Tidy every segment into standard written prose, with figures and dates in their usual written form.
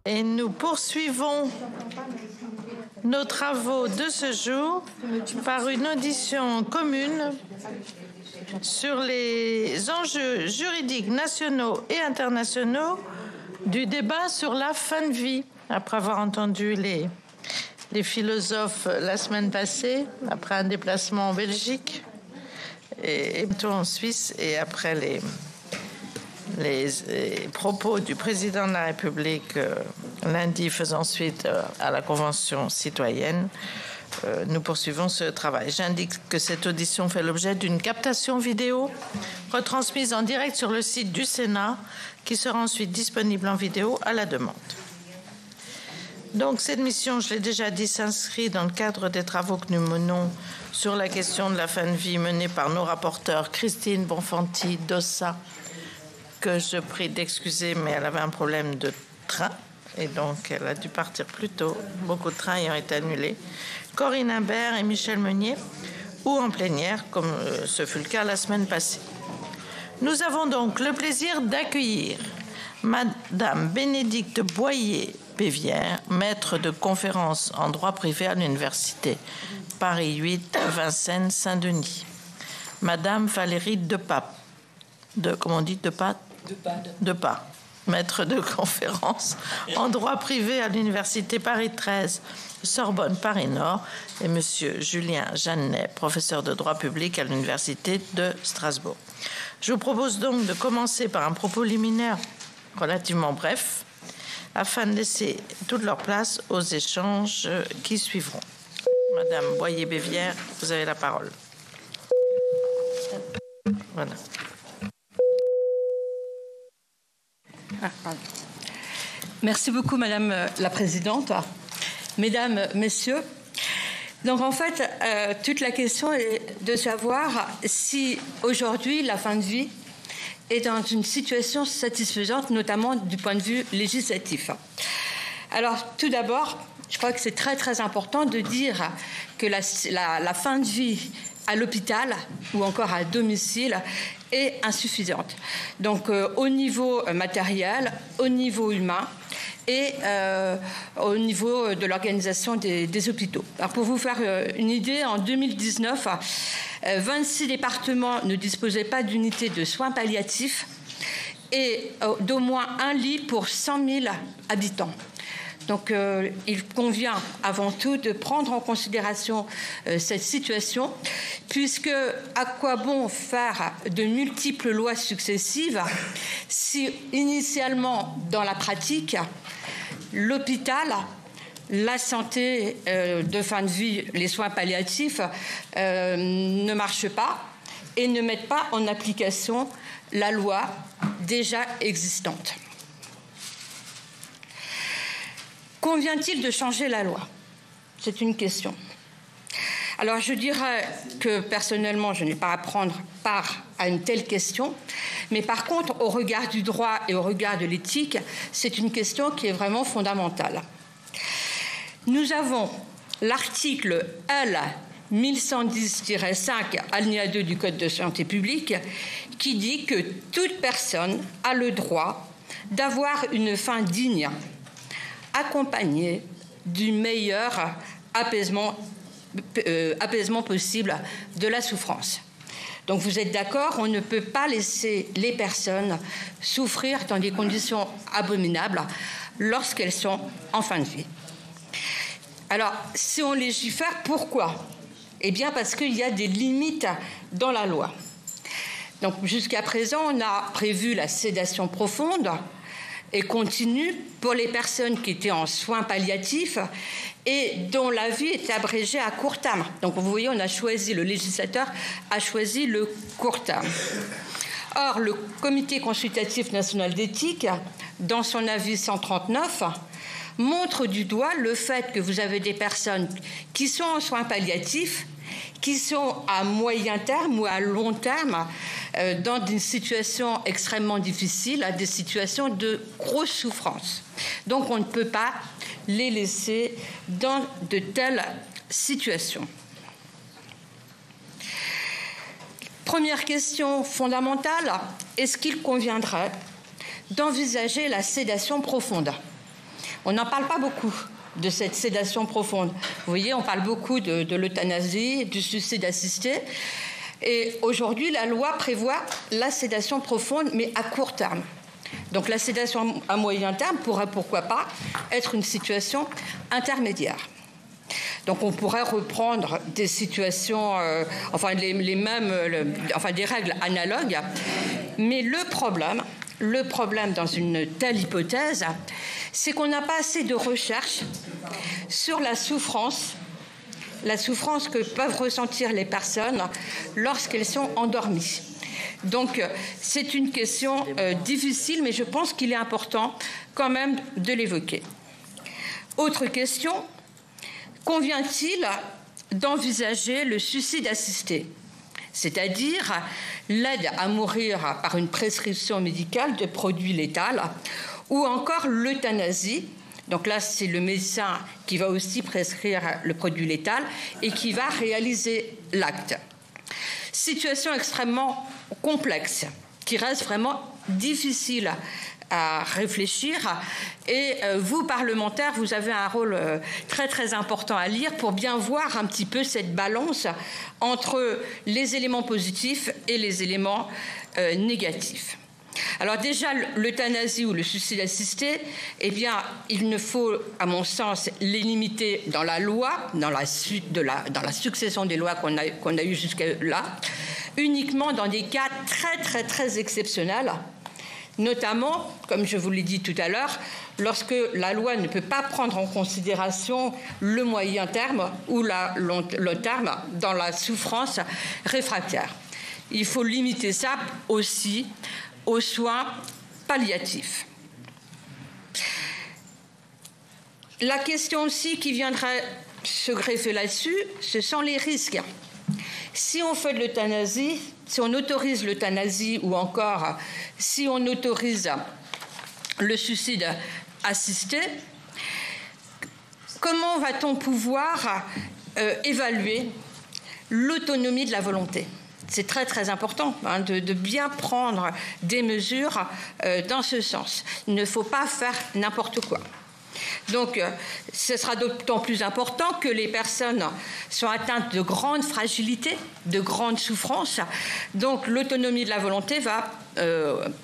Et nous poursuivons nos travaux de ce jour par une audition commune sur les enjeux juridiques nationaux et internationaux du débat sur la fin de vie. Après avoir entendu les philosophes la semaine passée, après un déplacement en Belgique et en Suisse, et après les propos du président de la République lundi faisant suite à la Convention citoyenne, nous poursuivons ce travail. J'indique que cette audition fait l'objet d'une captation vidéo retransmise en direct sur le site du Sénat, qui sera ensuite disponible en vidéo à la demande. Donc cette mission, je l'ai déjà dit, s'inscrit dans le cadre des travaux que nous menons sur la question de la fin de vie menée par nos rapporteurs Christine Bonfanti Dossa, que je prie d'excuser, mais elle avait un problème de train et donc elle a dû partir plus tôt, beaucoup de trains ayant été annulés, Corinne Imbert et Michel Meunier, ou en plénière, comme ce fut le cas la semaine passée. Nous avons donc le plaisir d'accueillir Madame Bénédicte Boyer-Pévière, maître de conférences en droit privé à l'Université Paris 8, Vincennes-Saint-Denis. Madame Valérie Depas, maître de conférences en droit privé à l'Université Paris 13, Sorbonne Paris Nord, et Monsieur Julien Jeannet, professeur de droit public à l'Université de Strasbourg. Je vous propose donc de commencer par un propos liminaire relativement bref, afin de laisser toute leur place aux échanges qui suivront. Madame Boyer-Pévière, vous avez la parole. Voilà. Merci beaucoup, Madame la Présidente. Mesdames, Messieurs, donc en fait, toute la question est de savoir si aujourd'hui la fin de vie est dans une situation satisfaisante, notamment du point de vue législatif. Alors, tout d'abord, je crois que c'est très très important de dire que la fin de vie à l'hôpital ou encore à domicile est insuffisante. Donc au niveau matériel, au niveau humain et au niveau de l'organisation des hôpitaux. Alors pour vous faire une idée, en 2019, 26 départements ne disposaient pas d'unités de soins palliatifs et d'au moins un lit pour 100 000 habitants. Donc, il convient avant tout de prendre en considération cette situation, puisque à quoi bon faire de multiples lois successives si, initialement, dans la pratique, l'hôpital, la santé de fin de vie, les soins palliatifs ne marchent pas et ne mettent pas en application la loi déjà existante. Convient-il de changer la loi? C'est une question. Alors je dirais que personnellement, je n'ai pas à prendre part à une telle question, mais par contre, au regard du droit et au regard de l'éthique, c'est une question qui est vraiment fondamentale. Nous avons l'article L 1110-5, alinéa 2 du Code de santé publique, qui dit que toute personne a le droit d'avoir une fin digne, accompagné du meilleur apaisement possible de la souffrance. Donc vous êtes d'accord, on ne peut pas laisser les personnes souffrir dans des conditions abominables lorsqu'elles sont en fin de vie. Alors, si on légifère, pourquoi? Eh bien parce qu'il y a des limites dans la loi. Donc jusqu'à présent, on a prévu la sédation profonde et continue pour les personnes qui étaient en soins palliatifs et dont la vie est abrégée à court terme. Donc vous voyez, le législateur a choisi le court terme. Or, le Comité consultatif national d'éthique, dans son avis 139, montre du doigt le fait que vous avez des personnes qui sont en soins palliatifs, qui sont à moyen terme ou à long terme dans des situations extrêmement difficiles, à des situations de grosse souffrance. Donc on ne peut pas les laisser dans de telles situations. Première question fondamentale, est-ce qu'il conviendrait d'envisager la sédation profonde? On n'en parle pas beaucoup de cette sédation profonde. Vous voyez, on parle beaucoup de l'euthanasie, du suicide assisté. Et aujourd'hui, la loi prévoit la sédation profonde, mais à court terme. Donc la sédation à moyen terme pourrait, pourquoi pas, être une situation intermédiaire. Donc on pourrait reprendre des situations, des règles analogues. Mais le problème dans une telle hypothèse, c'est qu'on n'a pas assez de recherche sur la souffrance que peuvent ressentir les personnes lorsqu'elles sont endormies. Donc c'est une question difficile, mais je pense qu'il est important quand même de l'évoquer. Autre question, convient-il d'envisager le suicide assisté, c'est-à-dire l'aide à mourir par une prescription médicale de produits létals, ou encore l'euthanasie? Donc là, c'est le médecin qui va aussi prescrire le produit létal et qui va réaliser l'acte. Situation extrêmement complexe, qui reste vraiment difficile à réfléchir. Et vous, parlementaires, vous avez un rôle très très important à lire pour bien voir un petit peu cette balance entre les éléments positifs et les éléments négatifs. Alors déjà, l'euthanasie ou le suicide assisté, eh bien, il ne faut, à mon sens, les limiter dans la loi, dans la succession des lois qu'on a eues jusque-là, uniquement dans des cas très très très exceptionnels, notamment, comme je vous l'ai dit tout à l'heure, lorsque la loi ne peut pas prendre en considération le moyen terme ou le terme dans la souffrance réfractaire. Il faut limiter ça aussi aux soins palliatifs. La question aussi qui viendrait se greffer là-dessus, ce sont les risques. Si on fait de l'euthanasie, si on autorise l'euthanasie ou encore si on autorise le suicide assisté, comment va-t-on pouvoir évaluer l'autonomie de la volonté? C'est très très important de bien prendre des mesures dans ce sens. Il ne faut pas faire n'importe quoi. Donc, ce sera d'autant plus important que les personnes sont atteintes de grandes fragilités, de grandes souffrances. Donc, l'autonomie de la volonté va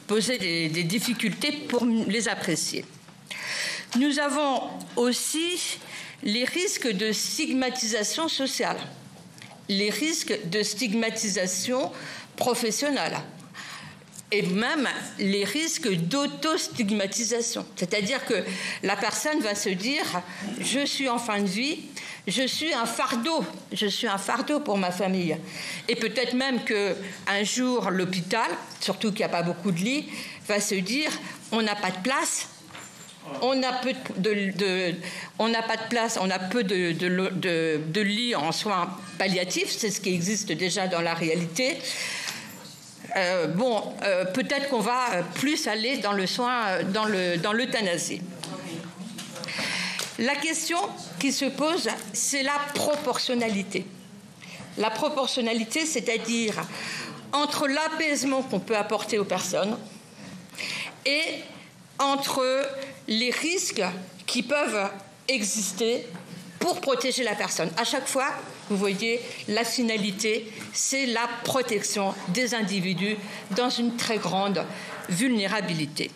poser des difficultés pour les apprécier. Nous avons aussi les risques de stigmatisation sociale, les risques de stigmatisation professionnelle et même les risques d'auto-stigmatisation. C'est-à-dire que la personne va se dire « je suis en fin de vie, je suis un fardeau pour ma famille ». Et peut-être même qu'un jour, l'hôpital, surtout qu'il n'y a pas beaucoup de lits, va se dire « on n'a pas de place ». On n'a pas de place, on a peu de lits en soins palliatifs, c'est ce qui existe déjà dans la réalité. Peut-être qu'on va plus aller dans le soin, dans l'euthanasie. La question qui se pose, c'est la proportionnalité. La proportionnalité, c'est-à-dire entre l'apaisement qu'on peut apporter aux personnes et entre les risques qui peuvent exister pour protéger la personne. À chaque fois, vous voyez, la finalité, c'est la protection des individus dans une très grande vulnérabilité.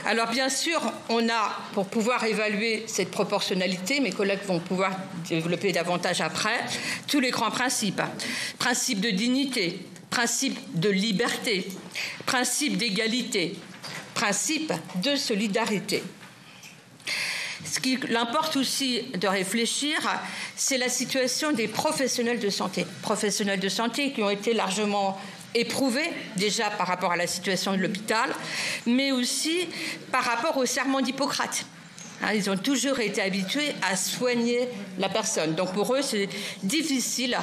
Alors bien sûr, on a, pour pouvoir évaluer cette proportionnalité, mes collègues vont pouvoir développer davantage après, tous les grands principes. Principe de dignité, principe de liberté, principe d'égalité, principe de solidarité. Ce qu'il importe aussi de réfléchir, c'est la situation des professionnels de santé. Professionnels de santé qui ont été largement éprouvés, déjà par rapport à la situation de l'hôpital, mais aussi par rapport au serment d'Hippocrate. Ils ont toujours été habitués à soigner la personne. Donc pour eux, c'est difficile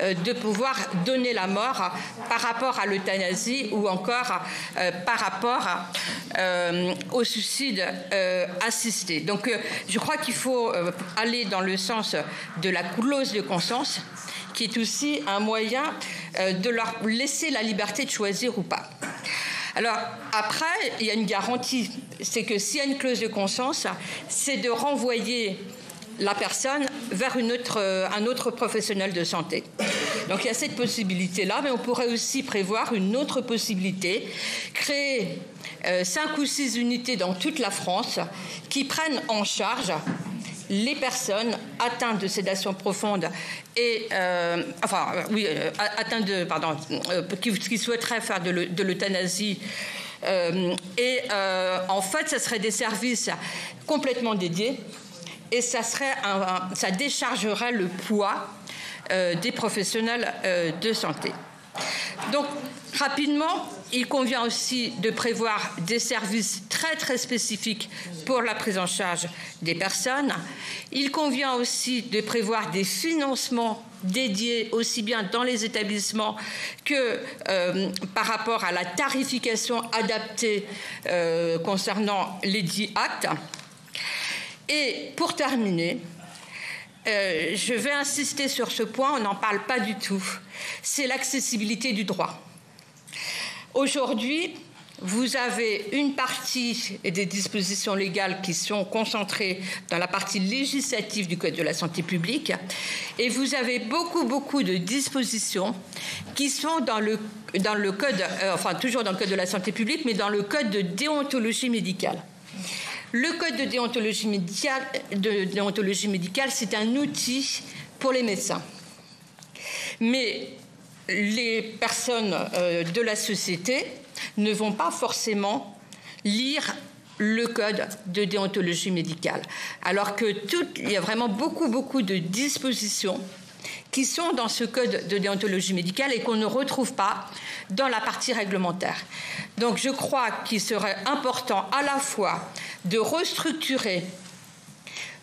de pouvoir donner la mort par rapport à l'euthanasie ou encore par rapport au suicide assisté. Donc je crois qu'il faut aller dans le sens de la clause de conscience, qui est aussi un moyen de leur laisser la liberté de choisir ou pas. Alors, après, il y a une garantie. C'est que s'il y a une clause de conscience, c'est de renvoyer la personne vers un autre professionnel de santé. Donc, il y a cette possibilité-là, mais on pourrait aussi prévoir une autre possibilité, créer 5 ou 6 unités dans toute la France qui prennent en charge les personnes atteintes de sédation profonde et atteintes de qui souhaiteraient faire de l'euthanasie en fait, ce serait des services complètement dédiés et ça déchargerait le poids des professionnels de santé. Donc, rapidement, il convient aussi de prévoir des services très, très spécifiques pour la prise en charge des personnes. Il convient aussi de prévoir des financements dédiés aussi bien dans les établissements que par rapport à la tarification adaptée concernant les dits actes. Et pour terminer, je vais insister sur ce point, on n'en parle pas du tout. C'est l'accessibilité du droit. Aujourd'hui, vous avez une partie des dispositions légales qui sont concentrées dans la partie législative du Code de la santé publique et vous avez beaucoup de dispositions qui sont dans le Code, toujours dans le Code de la santé publique, mais dans le Code de déontologie médicale. Le Code de déontologie médicale, c'est un outil pour les médecins. Mais les personnes de la société ne vont pas forcément lire le Code de déontologie médicale. Alors qu'il y a vraiment beaucoup de dispositions qui sont dans ce Code de déontologie médicale et qu'on ne retrouve pas dans la partie réglementaire. Donc je crois qu'il serait important à la fois de restructurer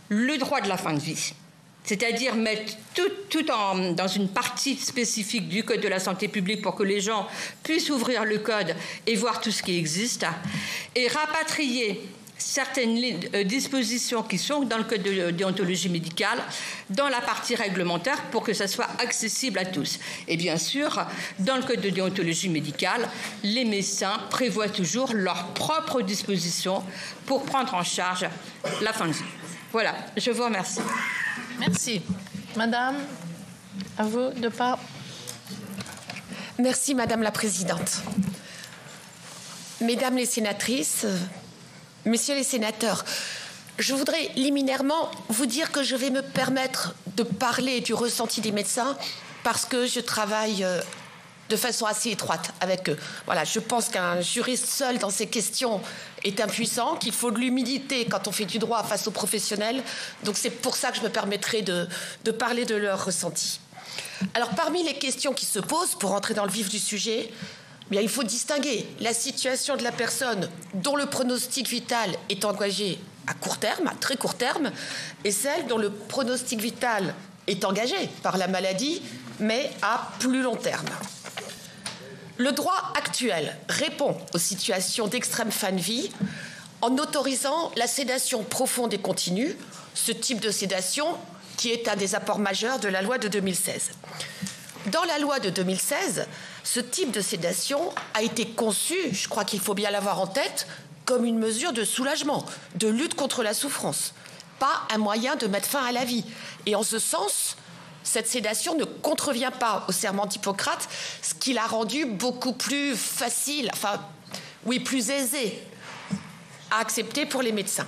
le droit de la fin de vie, c'est-à-dire mettre tout dans une partie spécifique du Code de la santé publique pour que les gens puissent ouvrir le Code et voir tout ce qui existe, et rapatrier certaines dispositions qui sont dans le Code de déontologie médicale dans la partie réglementaire pour que ça soit accessible à tous. Et bien sûr, dans le Code de déontologie médicale, les médecins prévoient toujours leurs propres dispositions pour prendre en charge la fin de vie. Voilà, je vous remercie. Merci. Madame, à vous de part. Merci, Madame la Présidente. Mesdames les sénatrices, Messieurs les sénateurs, je voudrais liminairement vous dire que je vais me permettre de parler du ressenti des médecins parce que je travaille de façon assez étroite avec eux. Voilà, je pense qu'un juriste seul dans ces questions est impuissant, qu'il faut de l'humilité quand on fait du droit face aux professionnels. Donc c'est pour ça que je me permettrai de parler de leur ressenti. Alors parmi les questions qui se posent, pour entrer dans le vif du sujet, bien, il faut distinguer la situation de la personne dont le pronostic vital est engagé à court terme, à très court terme, et celle dont le pronostic vital est engagé par la maladie, mais à plus long terme. Le droit actuel répond aux situations d'extrême fin de vie en autorisant la sédation profonde et continue, ce type de sédation qui est un des apports majeurs de la loi de 2016. Dans la loi de 2016, ce type de sédation a été conçu, je crois qu'il faut bien l'avoir en tête, comme une mesure de soulagement, de lutte contre la souffrance, pas un moyen de mettre fin à la vie. Et en ce sens, cette sédation ne contrevient pas au serment d'Hippocrate, ce qui l'a rendu beaucoup plus facile, plus aisé à accepter pour les médecins.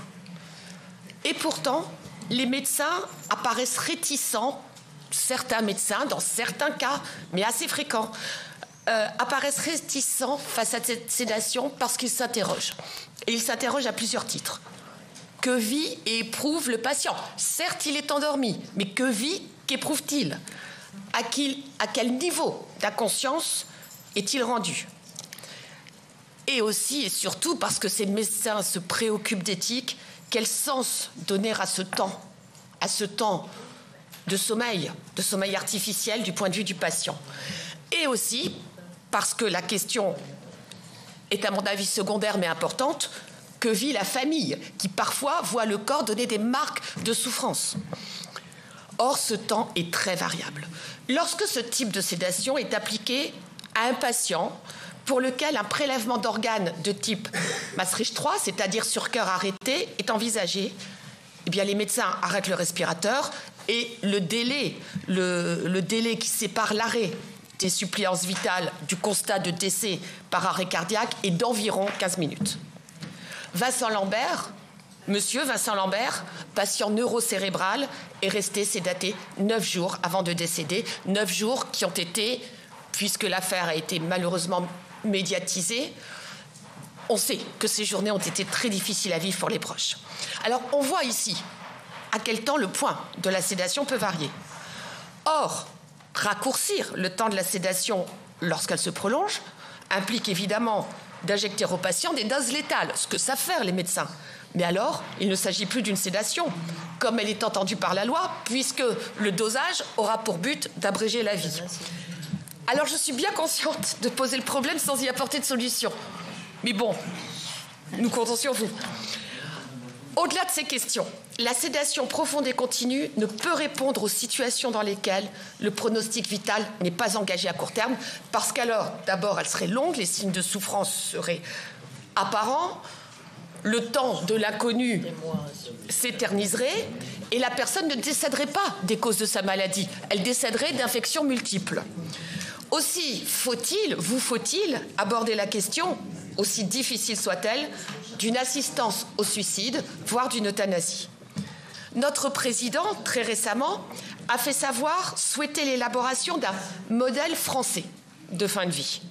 Et pourtant, les médecins apparaissent réticents. Certains médecins, dans certains cas, mais assez fréquents, apparaissent réticents face à cette sédation parce qu'ils s'interrogent. Et ils s'interrogent à plusieurs titres. Que vit et éprouve le patient? Certes, il est endormi, mais que vit, qu'éprouve-t-il? À quel niveau d'inconscience est-il rendu? Et aussi et surtout parce que ces médecins se préoccupent d'éthique, quel sens donner à ce temps de sommeil artificiel du point de vue du patient. Et aussi parce que la question est à mon avis secondaire mais importante, que vit la famille qui parfois voit le corps donner des marques de souffrance. Or, ce temps est très variable. Lorsque ce type de sédation est appliqué à un patient pour lequel un prélèvement d'organes de type Maastricht 3, c'est-à-dire sur cœur arrêté, est envisagé, eh bien, les médecins arrêtent le respirateur et le délai qui sépare l'arrêt des suppléances vitales du constat de décès par arrêt cardiaque est d'environ 15 minutes. Monsieur Vincent Lambert, patient neurocérébral, est resté sédaté 9 jours avant de décéder. 9 jours qui ont été, puisque l'affaire a été malheureusement médiatisée, on sait que ces journées ont été très difficiles à vivre pour les proches. Alors, on voit ici à quel temps le point de la sédation peut varier. Or, raccourcir le temps de la sédation lorsqu'elle se prolonge implique évidemment d'injecter au patient des doses létales, ce que savent faire les médecins. Mais alors, il ne s'agit plus d'une sédation, comme elle est entendue par la loi, puisque le dosage aura pour but d'abréger la vie. Alors, je suis bien consciente de poser le problème sans y apporter de solution. Mais bon, nous comptons sur vous. Au-delà de ces questions, la sédation profonde et continue ne peut répondre aux situations dans lesquelles le pronostic vital n'est pas engagé à court terme, parce qu'alors, d'abord, elle serait longue, les signes de souffrance seraient apparents, le temps de l'inconnu s'éterniserait et la personne ne décéderait pas des causes de sa maladie, elle décéderait d'infections multiples. Aussi faut-il aborder la question, aussi difficile soit-elle, d'une assistance au suicide, voire d'une euthanasie. Notre président, très récemment, a fait savoir souhaiter l'élaboration d'un modèle français de fin de vie.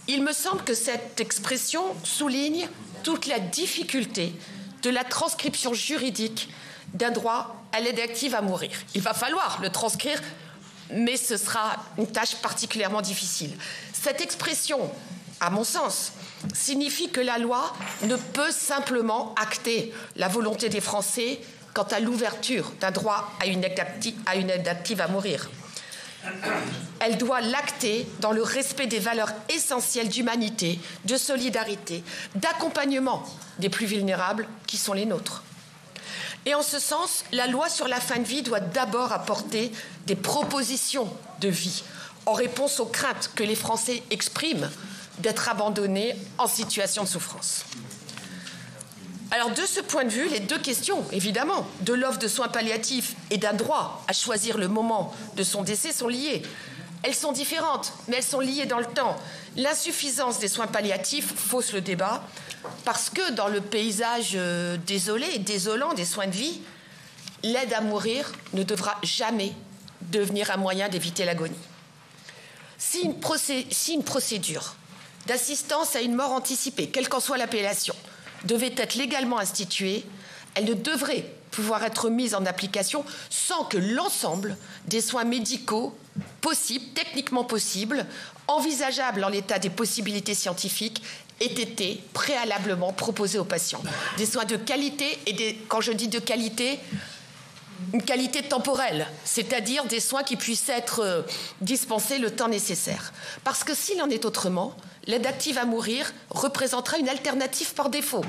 Il me semble que cette expression souligne toute la difficulté de la transcription juridique d'un droit à l'aide active à mourir. Il va falloir le transcrire, mais ce sera une tâche particulièrement difficile. Cette expression, à mon sens, signifie que la loi ne peut simplement acter la volonté des Français quant à l'ouverture d'un droit à une aide active à mourir. Elle doit l'acter dans le respect des valeurs essentielles d'humanité, de solidarité, d'accompagnement des plus vulnérables qui sont les nôtres. Et en ce sens, la loi sur la fin de vie doit d'abord apporter des propositions de vie en réponse aux craintes que les Français expriment d'être abandonnés en situation de souffrance. Alors, de ce point de vue, les deux questions, évidemment, de l'offre de soins palliatifs et d'un droit à choisir le moment de son décès sont liées. Elles sont différentes, mais elles sont liées dans le temps. L'insuffisance des soins palliatifs fausse le débat parce que dans le paysage désolé et désolant des soins de vie, l'aide à mourir ne devra jamais devenir un moyen d'éviter l'agonie. Si une procédure d'assistance à une mort anticipée, quelle qu'en soit l'appellation, devait être légalement instituée, elle ne devrait pouvoir être mise en application sans que l'ensemble des soins médicaux possibles, techniquement possibles, envisageables en l'état des possibilités scientifiques, aient été préalablement proposés aux patients. Des soins de qualité, et quand je dis de qualité, une qualité temporelle, c'est-à-dire des soins qui puissent être dispensés le temps nécessaire. Parce que s'il en est autrement, l'aide active à mourir représentera une alternative par défaut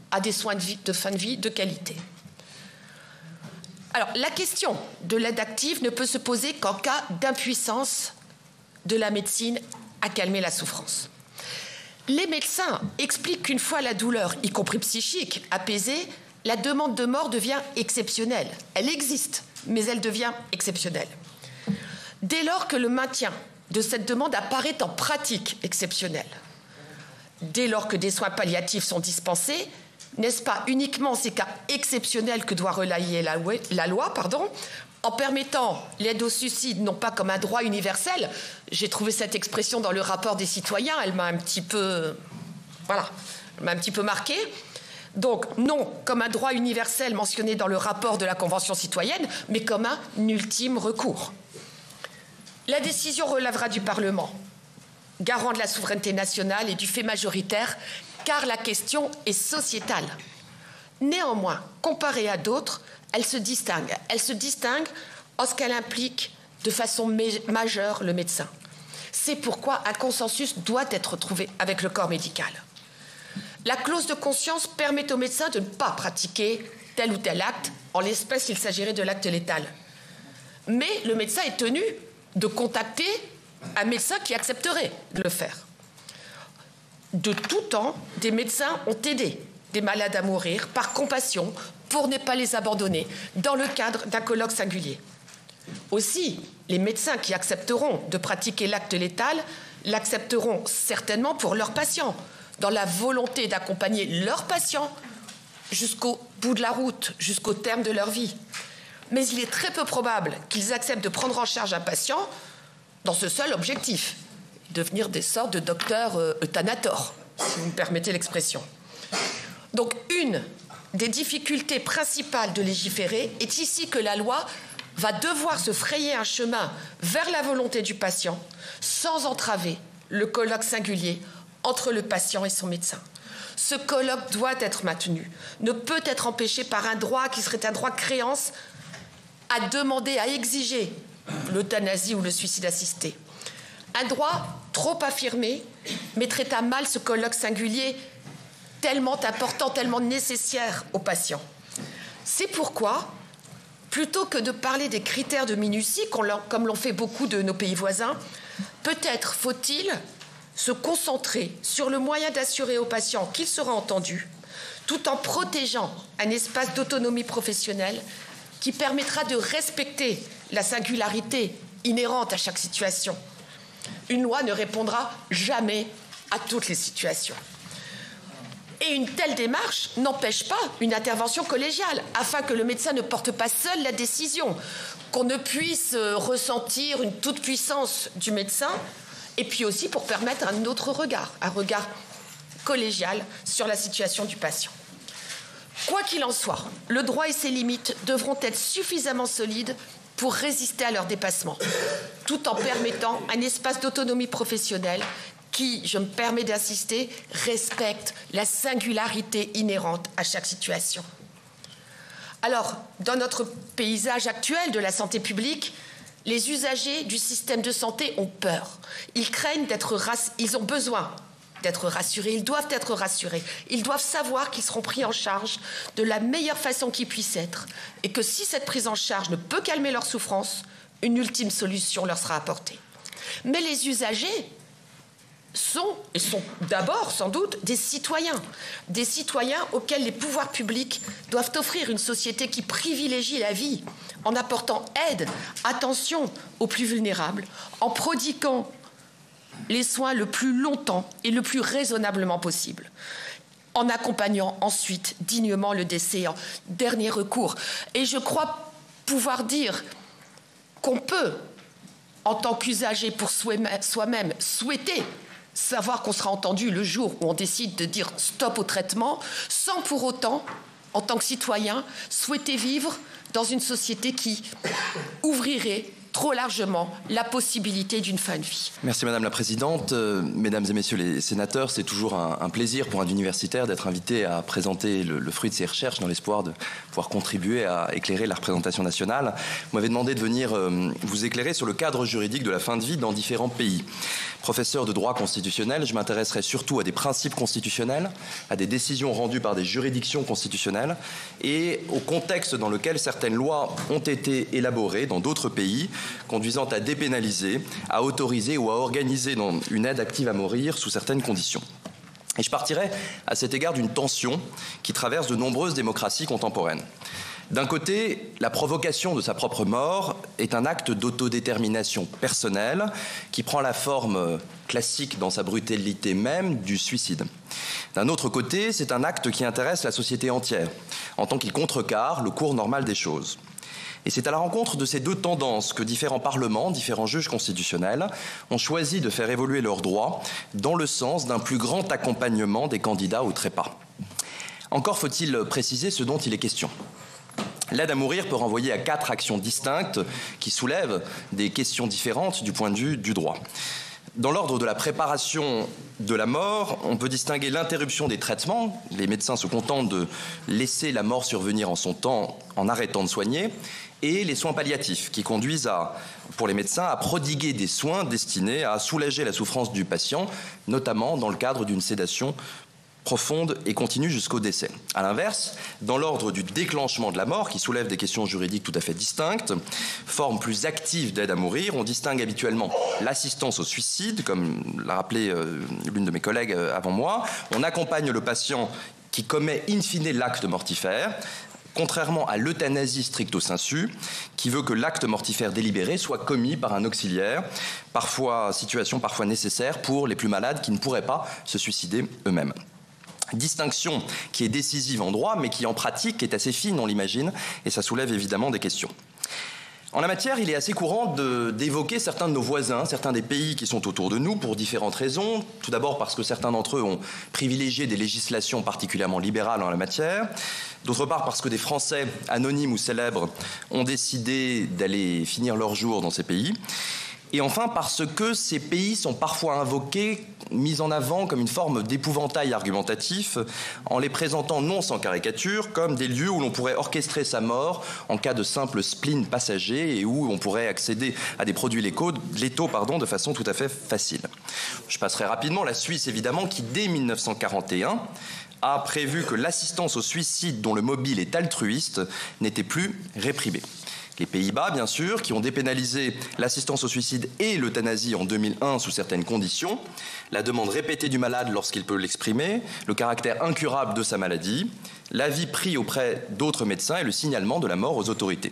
à des soins de fin de vie de qualité. Alors, la question de l'aide active ne peut se poser qu'en cas d'impuissance de la médecine à calmer la souffrance. Les médecins expliquent qu'une fois la douleur, y compris psychique, apaisée, la demande de mort devient exceptionnelle. Elle existe, mais elle devient exceptionnelle. Dès lors que le maintien de cette demande apparaît en pratique exceptionnelle, dès lors que des soins palliatifs sont dispensés, n'est-ce pas uniquement ces cas exceptionnels que doit relayer la loi, en permettant l'aide au suicide non pas comme un droit universel. J'ai trouvé cette expression dans le rapport des citoyens, elle m'a un petit peu marquée. Donc, non comme un droit universel mentionné dans le rapport de la Convention citoyenne, mais comme un ultime recours. La décision relèvera du Parlement, garant de la souveraineté nationale et du fait majoritaire, car la question est sociétale. Néanmoins, comparée à d'autres, elle se distingue. Elle se distingue en ce qu'elle implique de façon majeure le médecin. C'est pourquoi un consensus doit être trouvé avec le corps médical. La clause de conscience permet au médecin de ne pas pratiquer tel ou tel acte. En l'espèce, il s'agirait de l'acte létal. Mais le médecin est tenu de contacter un médecin qui accepterait de le faire. de tout temps, des médecins ont aidé des malades à mourir par compassion pour ne pas les abandonner dans le cadre d'un colloque singulier. Aussi, les médecins qui accepteront de pratiquer l'acte létal l'accepteront certainement pour leurs patients, dans la volonté d'accompagner leurs patients jusqu'au bout de la route, jusqu'au terme de leur vie. Mais il est très peu probable qu'ils acceptent de prendre en charge un patient dans ce seul objectif, devenir des sortes de docteurs euthanators, si vous me permettez l'expression. Donc, une des difficultés principales de légiférer est ici que la loi va devoir se frayer un chemin vers la volonté du patient sans entraver le colloque singulier entre le patient et son médecin. Ce colloque doit être maintenu, ne peut être empêché par un droit qui serait un droit de créance à demander, à exiger l'euthanasie ou le suicide assisté. Un droit trop affirmé mettrait à mal ce colloque singulier tellement important, tellement nécessaire aux patients. C'est pourquoi, plutôt que de parler des critères de minutie, comme l'ont fait beaucoup de nos pays voisins, peut-être faut-il se concentrer sur le moyen d'assurer aux patients qu'il sera entendu, tout en protégeant un espace d'autonomie professionnelle qui permettra de respecter la singularité inhérente à chaque situation. Une loi ne répondra jamais à toutes les situations. Et une telle démarche n'empêche pas une intervention collégiale, afin que le médecin ne porte pas seul la décision, qu'on ne puisse ressentir une toute-puissance du médecin, et puis aussi pour permettre un autre regard, un regard collégial sur la situation du patient. Quoi qu'il en soit, le droit et ses limites devront être suffisamment solides pour résister à leur dépassement, tout en permettant un espace d'autonomie professionnelle qui, je me permets d'insister, respecte la singularité inhérente à chaque situation. Alors, dans notre paysage actuel de la santé publique, les usagers du système de santé ont peur. Ils craignent ils ont besoin d'être rassurés, ils doivent être rassurés. Ils doivent savoir qu'ils seront pris en charge de la meilleure façon qui puisse être et que si cette prise en charge ne peut calmer leur souffrance, une ultime solution leur sera apportée. Mais les usagers sont d'abord sans doute des citoyens auxquels les pouvoirs publics doivent offrir une société qui privilégie la vie en apportant aide, attention aux plus vulnérables, en prodiguant les soins le plus longtemps et le plus raisonnablement possible, en accompagnant ensuite dignement le décès en dernier recours. Et je crois pouvoir dire qu'on peut, en tant qu'usager pour soi-même, souhaiter savoir qu'on sera entendu le jour où on décide de dire stop au traitement, sans pour autant, en tant que citoyen, souhaiter vivre dans une société qui ouvrirait trop largement la possibilité d'une fin de vie. Merci Madame la Présidente. Mesdames et Messieurs les sénateurs, c'est toujours un plaisir pour un universitaire d'être invité à présenter le fruit de ses recherches dans l'espoir de pouvoir contribuer à éclairer la représentation nationale. Vous m'avez demandé de venir vous éclairer sur le cadre juridique de la fin de vie dans différents pays. Professeur de droit constitutionnel, je m'intéresserai surtout à des principes constitutionnels, à des décisions rendues par des juridictions constitutionnelles et au contexte dans lequel certaines lois ont été élaborées dans d'autres pays, conduisant à dépénaliser, à autoriser ou à organiser une aide active à mourir sous certaines conditions. Et je partirai à cet égard d'une tension qui traverse de nombreuses démocraties contemporaines. D'un côté, la provocation de sa propre mort est un acte d'autodétermination personnelle qui prend la forme classique dans sa brutalité même du suicide. D'un autre côté, c'est un acte qui intéresse la société entière, en tant qu'il contrecarre le cours normal des choses. Et c'est à la rencontre de ces deux tendances que différents parlements, différents juges constitutionnels ont choisi de faire évoluer leurs droits dans le sens d'un plus grand accompagnement des candidats au trépas. Encore faut-il préciser ce dont il est question. L'aide à mourir peut renvoyer à 4 actions distinctes qui soulèvent des questions différentes du point de vue du droit. Dans l'ordre de la préparation de la mort, on peut distinguer l'interruption des traitements. Les médecins se contentent de laisser la mort survenir en son temps en arrêtant de soigner, et les soins palliatifs qui conduisent pour les médecins à prodiguer des soins destinés à soulager la souffrance du patient, notamment dans le cadre d'une sédation profonde et continue jusqu'au décès. A l'inverse, dans l'ordre du déclenchement de la mort, qui soulève des questions juridiques tout à fait distinctes, forme plus active d'aide à mourir, on distingue habituellement l'assistance au suicide, comme l'a rappelé l'une de mes collègues avant moi. On accompagne le patient qui commet in fine l'acte mortifère, contrairement à l'euthanasie stricto sensu, qui veut que l'acte mortifère délibéré soit commis par un auxiliaire, situation parfois nécessaire pour les plus malades qui ne pourraient pas se suicider eux-mêmes. Distinction qui est décisive en droit, mais qui en pratique est assez fine, on l'imagine, et ça soulève évidemment des questions. En la matière, il est assez courant d'évoquer certains de nos voisins, certains des pays qui sont autour de nous pour différentes raisons. Tout d'abord parce que certains d'entre eux ont privilégié des législations particulièrement libérales en la matière. D'autre part parce que des Français anonymes ou célèbres ont décidé d'aller finir leur jour dans ces pays. Et enfin parce que ces pays sont parfois invoqués, mis en avant comme une forme d'épouvantail argumentatif, en les présentant non sans caricature comme des lieux où l'on pourrait orchestrer sa mort en cas de simple spleen passager et où on pourrait accéder à des produits létaux de façon tout à fait facile. Je passerai rapidement la Suisse évidemment qui dès 1941 a prévu que l'assistance au suicide dont le mobile est altruiste n'était plus réprimée. Les Pays-Bas, bien sûr, qui ont dépénalisé l'assistance au suicide et l'euthanasie en 2001 sous certaines conditions, la demande répétée du malade lorsqu'il peut l'exprimer, le caractère incurable de sa maladie, l'avis pris auprès d'autres médecins et le signalement de la mort aux autorités.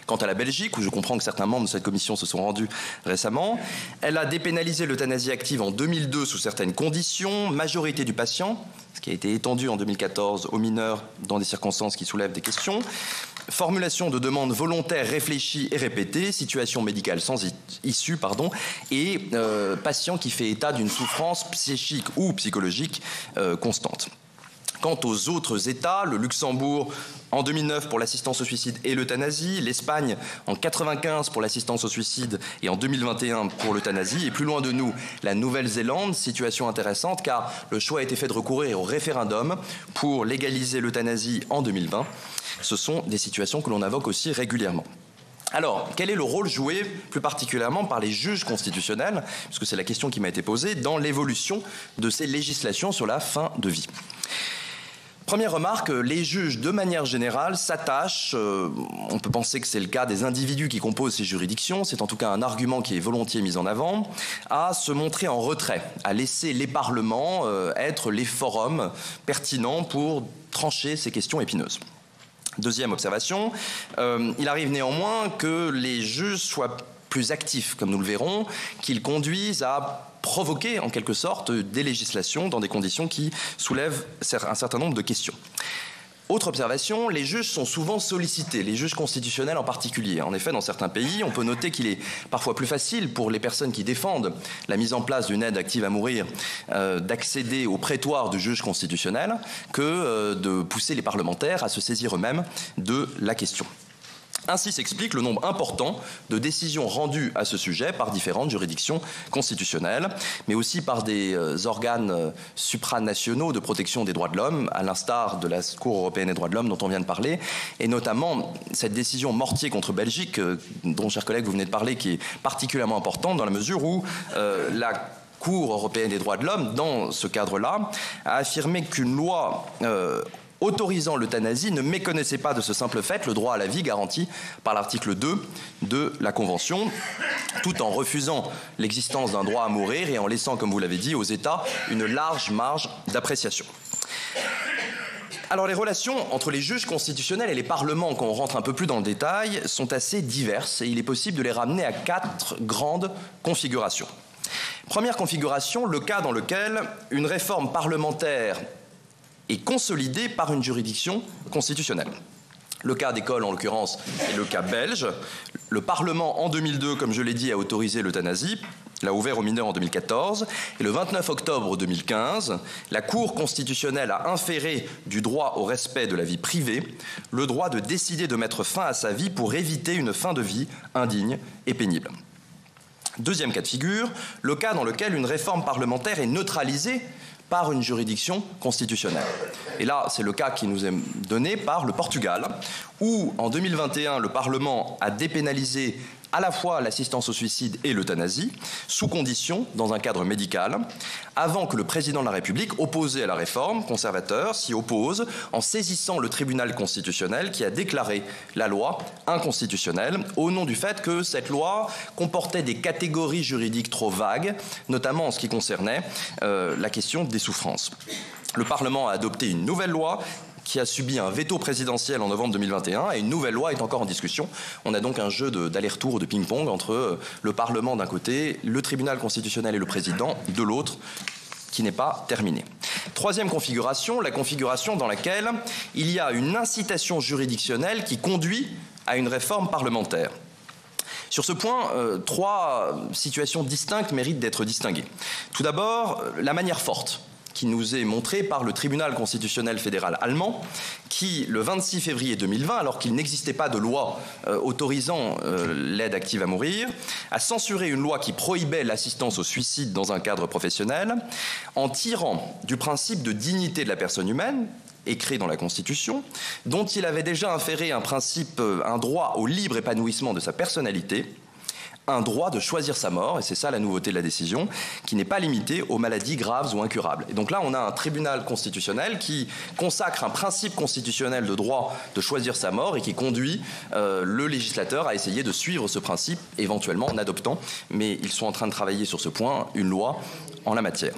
Quant à la Belgique, où je comprends que certains membres de cette commission se sont rendus récemment, elle a dépénalisé l'euthanasie active en 2002 sous certaines conditions, majorité du patient, ce qui a été étendu en 2014 aux mineurs dans des circonstances qui soulèvent des questions, formulation de demandes volontaires réfléchies et répétées, situation médicale sans issue, et patient qui fait état d'une souffrance psychique ou psychologique constante. Quant aux autres États, le Luxembourg en 2009 pour l'assistance au suicide et l'euthanasie, l'Espagne en 1995 pour l'assistance au suicide et en 2021 pour l'euthanasie, et plus loin de nous, la Nouvelle-Zélande, situation intéressante car le choix a été fait de recourir au référendum pour légaliser l'euthanasie en 2020. Ce sont des situations que l'on invoque aussi régulièrement. Alors, quel est le rôle joué plus particulièrement par les juges constitutionnels, puisque c'est la question qui m'a été posée, dans l'évolution de ces législations sur la fin de vie ? Première remarque, les juges, de manière générale, s'attachent, on peut penser que c'est le cas des individus qui composent ces juridictions, c'est en tout cas un argument qui est volontiers mis en avant, à se montrer en retrait, à laisser les parlements être les forums pertinents pour trancher ces questions épineuses. Deuxième observation, il arrive néanmoins que les juges soient plus actifs, comme nous le verrons, qu'ils conduisent à provoquer en quelque sorte des législations dans des conditions qui soulèvent un certain nombre de questions. Autre observation, les juges sont souvent sollicités, les juges constitutionnels en particulier. En effet, dans certains pays, on peut noter qu'il est parfois plus facile pour les personnes qui défendent la mise en place d'une aide active à mourir d'accéder au prétoire du juge constitutionnel que de pousser les parlementaires à se saisir eux-mêmes de la question. Ainsi s'explique le nombre important de décisions rendues à ce sujet par différentes juridictions constitutionnelles, mais aussi par des organes supranationaux de protection des droits de l'homme, à l'instar de la Cour européenne des droits de l'homme dont on vient de parler, et notamment cette décision Mortier contre Belgique, dont, chers collègues, vous venez de parler, qui est particulièrement importante dans la mesure où la Cour européenne des droits de l'homme, dans ce cadre-là, a affirmé qu'une loi autorisant l'euthanasie ne méconnaissait pas de ce simple fait le droit à la vie garanti par l'article 2 de la Convention, tout en refusant l'existence d'un droit à mourir et en laissant, comme vous l'avez dit, aux États une large marge d'appréciation. Alors les relations entre les juges constitutionnels et les parlements, quand on rentre un peu plus dans le détail, sont assez diverses et il est possible de les ramener à 4 grandes configurations. Première configuration, le cas dans lequel une réforme parlementaire est consolidée par une juridiction constitutionnelle. Le cas d'école, en l'occurrence, est le cas belge. Le Parlement, en 2002, comme je l'ai dit, a autorisé l'euthanasie, l'a ouvert aux mineurs en 2014. Et le 29 octobre 2015, la Cour constitutionnelle a inféré du droit au respect de la vie privée le droit de décider de mettre fin à sa vie pour éviter une fin de vie indigne et pénible. Deuxième cas de figure, le cas dans lequel une réforme parlementaire est neutralisée par une juridiction constitutionnelle. Et là, c'est le cas qui nous est donné par le Portugal, où, en 2021, le Parlement a dépénalisé à la fois l'assistance au suicide et l'euthanasie, sous condition, dans un cadre médical, avant que le président de la République, opposé à la réforme, conservateur, s'y oppose en saisissant le tribunal constitutionnel qui a déclaré la loi inconstitutionnelle au nom du fait que cette loi comportait des catégories juridiques trop vagues, notamment en ce qui concernait la question des souffrances. Le Parlement a adopté une nouvelle loi qui a subi un veto présidentiel en novembre 2021 et une nouvelle loi est encore en discussion. On a donc un jeu d'aller-retour, de ping-pong entre le Parlement d'un côté, le tribunal constitutionnel et le président de l'autre, qui n'est pas terminé. Troisième configuration, la configuration dans laquelle il y a une incitation juridictionnelle qui conduit à une réforme parlementaire. Sur ce point, trois situations distinctes méritent d'être distinguées. Tout d'abord, la manière forte qui nous est montré par le tribunal constitutionnel fédéral allemand qui, le 26 février 2020, alors qu'il n'existait pas de loi autorisant l'aide active à mourir, a censuré une loi qui prohibait l'assistance au suicide dans un cadre professionnel en tirant du principe de dignité de la personne humaine, écrit dans la Constitution, dont il avait déjà inféré un droit au libre épanouissement de sa personnalité, un droit de choisir sa mort, et c'est ça la nouveauté de la décision, qui n'est pas limité aux maladies graves ou incurables. Et donc là, on a un tribunal constitutionnel qui consacre un principe constitutionnel de droit de choisir sa mort et qui conduit le législateur à essayer de suivre ce principe, éventuellement en adoptant, mais ils sont en train de travailler sur ce point, une loi en la matière.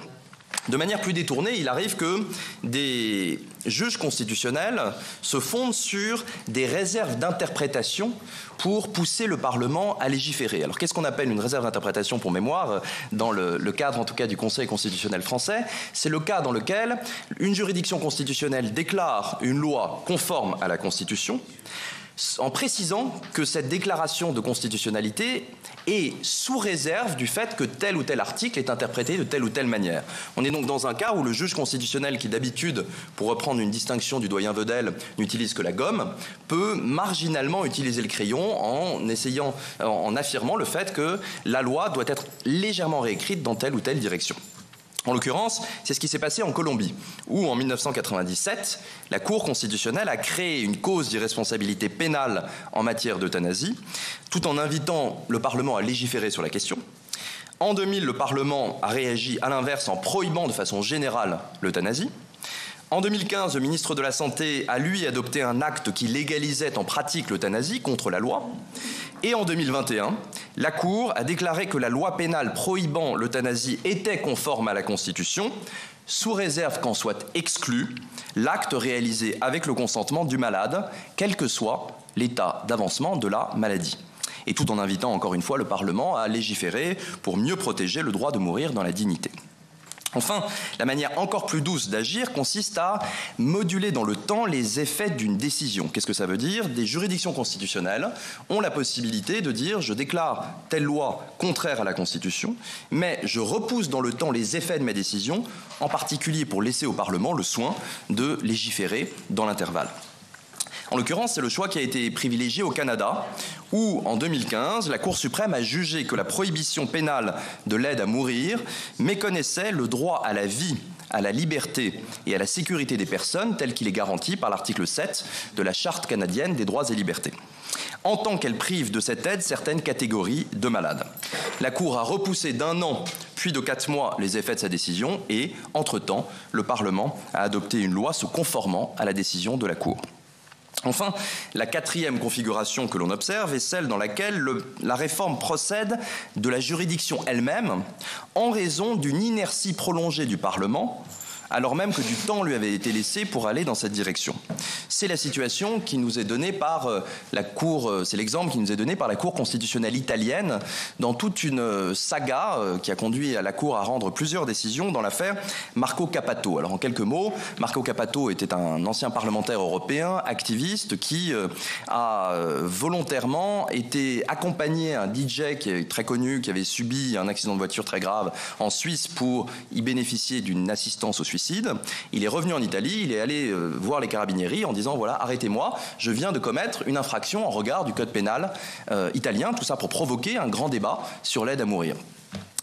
De manière plus détournée, il arrive que des juges constitutionnels se fondent sur des réserves d'interprétation pour pousser le Parlement à légiférer. Alors qu'est-ce qu'on appelle une réserve d'interprétation pour mémoire dans le cadre en tout cas du Conseil constitutionnel français? C'est le cas dans lequel une juridiction constitutionnelle déclare une loi conforme à la Constitution en précisant que cette déclaration de constitutionnalité est sous réserve du fait que tel ou tel article est interprété de telle ou telle manière. On est donc dans un cas où le juge constitutionnel, qui d'habitude, pour reprendre une distinction du doyen Vedel, n'utilise que la gomme, peut marginalement utiliser le crayon en affirmant le fait que la loi doit être légèrement réécrite dans telle ou telle direction. En l'occurrence, c'est ce qui s'est passé en Colombie, où en 1997, la Cour constitutionnelle a créé une cause d'irresponsabilité pénale en matière d'euthanasie, tout en invitant le Parlement à légiférer sur la question. En 2000, le Parlement a réagi à l'inverse en prohibant de façon générale l'euthanasie. En 2015, le ministre de la Santé a, lui, adopté un acte qui légalisait en pratique l'euthanasie contre la loi. Et en 2021, la Cour a déclaré que la loi pénale prohibant l'euthanasie était conforme à la Constitution, sous réserve qu'en soit exclu l'acte réalisé avec le consentement du malade, quel que soit l'état d'avancement de la maladie. Et tout en invitant encore une fois le Parlement à légiférer pour mieux protéger le droit de mourir dans la dignité. Enfin, la manière encore plus douce d'agir consiste à moduler dans le temps les effets d'une décision. Qu'est-ce que ça veut dire? Des juridictions constitutionnelles ont la possibilité de dire « je déclare telle loi contraire à la Constitution, mais je repousse dans le temps les effets de ma décision, en particulier pour laisser au Parlement le soin de légiférer dans l'intervalle ». En l'occurrence, c'est le choix qui a été privilégié au Canada, où, en 2015, la Cour suprême a jugé que la prohibition pénale de l'aide à mourir méconnaissait le droit à la vie, à la liberté et à la sécurité des personnes tel qu'il est garanti par l'article 7 de la Charte canadienne des droits et libertés, en tant qu'elle prive de cette aide certaines catégories de malades. La Cour a repoussé d'1 an puis de 4 mois les effets de sa décision et, entre-temps, le Parlement a adopté une loi se conformant à la décision de la Cour. Enfin, la quatrième configuration que l'on observe est celle dans laquelle la réforme procède de la juridiction elle-même en raison d'une inertie prolongée du Parlement, alors même que du temps lui avait été laissé pour aller dans cette direction. C'est la situation qui nous est donnée par la Cour, c'est l'exemple qui nous est donné par la Cour constitutionnelle italienne dans toute une saga qui a conduit à la Cour à rendre plusieurs décisions dans l'affaire Marco Cappato. Alors en quelques mots, Marco Cappato était un ancien parlementaire européen, activiste, qui a volontairement été accompagné un DJ qui est très connu, qui avait subi un accident de voiture très grave en Suisse pour y bénéficier d'une assistance au suicide. Il est revenu en Italie, il est allé voir les carabinieri en disant « voilà, arrêtez-moi, je viens de commettre une infraction en regard du code pénal italien », tout ça pour provoquer un grand débat sur l'aide à mourir.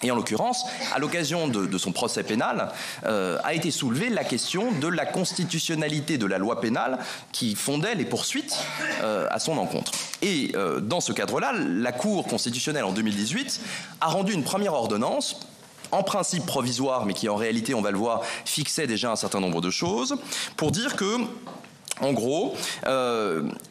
Et en l'occurrence, à l'occasion de son procès pénal, a été soulevée la question de la constitutionnalité de la loi pénale qui fondait les poursuites à son encontre. Et dans ce cadre-là, la Cour constitutionnelle en 2018 a rendu une première ordonnance, en principe provisoire, mais qui en réalité, on va le voir, fixait déjà un certain nombre de choses, pour dire que en gros,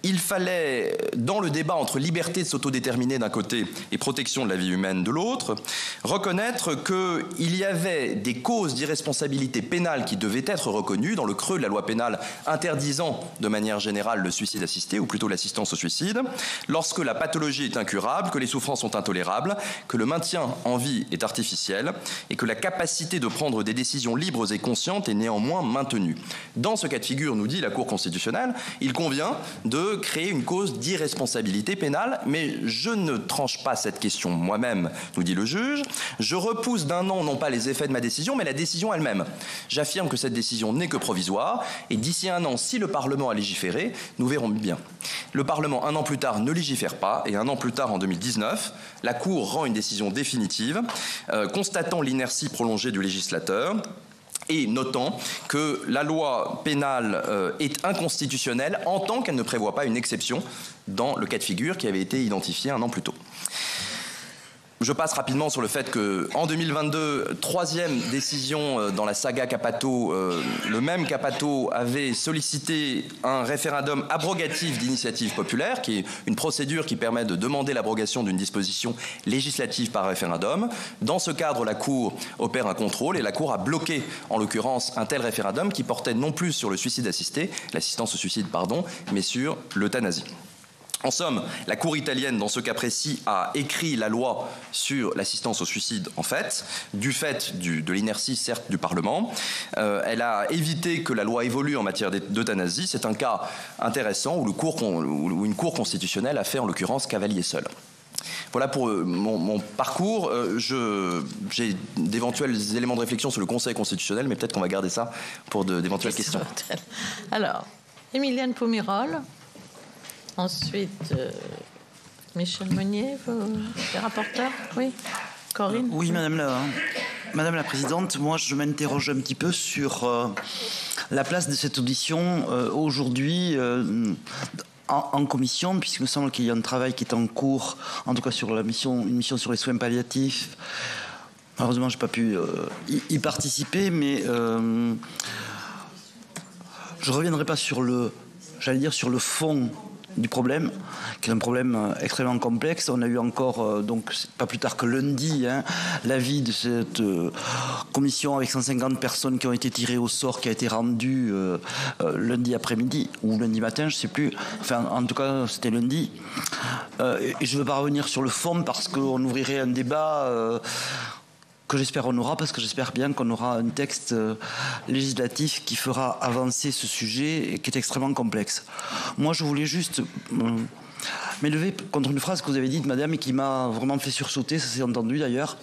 il fallait, dans le débat entre liberté de s'autodéterminer d'un côté et protection de la vie humaine de l'autre, reconnaître qu'il y avait des causes d'irresponsabilité pénale qui devaient être reconnues dans le creux de la loi pénale interdisant de manière générale le suicide assisté, ou plutôt l'assistance au suicide, lorsque la pathologie est incurable, que les souffrances sont intolérables, que le maintien en vie est artificiel et que la capacité de prendre des décisions libres et conscientes est néanmoins maintenue. Dans ce cas de figure, nous dit la Cour constitutionnelle, il convient de créer une cause d'irresponsabilité pénale, mais je ne tranche pas cette question moi-même, nous dit le juge. Je repousse d'un an non pas les effets de ma décision, mais la décision elle-même. J'affirme que cette décision n'est que provisoire, et d'ici un an, si le Parlement a légiféré, nous verrons bien. Le Parlement, un an plus tard, ne légifère pas, et un an plus tard, en 2019, la Cour rend une décision définitive, constatant l'inertie prolongée du législateur, et notant que la loi pénale est inconstitutionnelle en tant qu'elle ne prévoit pas une exception dans le cas de figure qui avait été identifié un an plus tôt. Je passe rapidement sur le fait qu'en 2022, troisième décision dans la saga Cappato, le même Cappato avait sollicité un référendum abrogatif d'initiative populaire, qui est une procédure qui permet de demander l'abrogation d'une disposition législative par référendum. Dans ce cadre, la Cour opère un contrôle et la Cour a bloqué, en l'occurrence, un tel référendum qui portait non plus sur le suicide assisté, l'assistance au suicide, pardon, mais sur l'euthanasie. En somme, la Cour italienne, dans ce cas précis, a écrit la loi sur l'assistance au suicide, en fait, du fait de l'inertie, certes, du Parlement. Elle a évité que la loi évolue en matière d'euthanasie. C'est un cas intéressant où une Cour constitutionnelle a fait, en l'occurrence, cavalier seul. Voilà pour mon parcours. J'ai d'éventuels éléments de réflexion sur le Conseil constitutionnel, mais peut-être qu'on va garder ça pour d'éventuelles questions. Alors, Émilienne Poumirol. Ensuite, Michel Meunier, les rapporteurs. Oui, Corinne. Oui, Madame la Présidente, moi je m'interroge un petit peu sur la place de cette audition aujourd'hui en commission, puisqu'il me semble qu'il y a un travail qui est en cours, en tout cas sur une mission sur les soins palliatifs. Malheureusement, je n'ai pas pu y participer, mais je ne reviendrai pas sur le fond du problème, qui est un problème extrêmement complexe. On a eu encore, donc pas plus tard que lundi, l'avis de cette commission avec 150 personnes qui ont été tirées au sort, qui a été rendue lundi après-midi ou lundi matin, je ne sais plus. Enfin, en tout cas, c'était lundi. Et je ne veux pas revenir sur le fond parce qu'on ouvrirait un débat que j'espère on aura, parce que j'espère bien qu'on aura un texte législatif qui fera avancer ce sujet et qui est extrêmement complexe. Moi, je voulais juste m'élever contre une phrase que vous avez dite, madame, et qui m'a vraiment fait sursauter, ça s'est entendu d'ailleurs,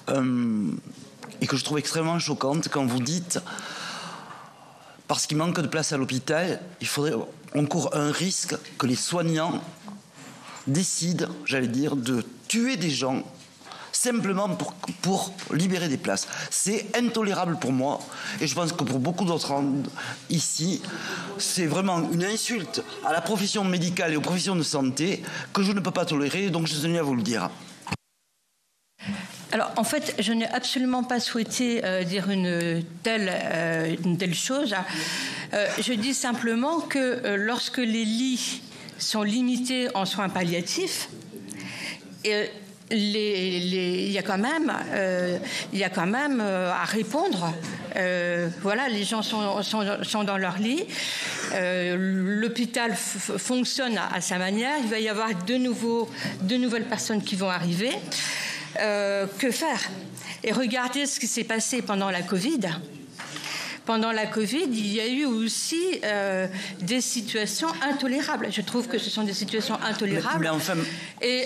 et que je trouve extrêmement choquante quand vous dites, parce qu'il manque de place à l'hôpital, on court un risque que les soignants décident, j'allais dire, de tuer des gens simplement pour libérer des places. C'est intolérable pour moi, et je pense que pour beaucoup d'autres ici, c'est vraiment une insulte à la profession médicale et aux professions de santé que je ne peux pas tolérer, donc je tenais à vous le dire. Alors, en fait, je n'ai absolument pas souhaité dire une telle chose. Je dis simplement que lorsque les lits sont limités en soins palliatifs, il y a quand même à répondre. Voilà, les gens sont dans leur lit. L'hôpital fonctionne à sa manière. Il va y avoir de nouvelles personnes qui vont arriver. Que faire? Et regardez ce qui s'est passé pendant la Covid. Pendant la Covid, il y a eu aussi des situations intolérables. Je trouve que ce sont des situations intolérables. Mais enfin... Et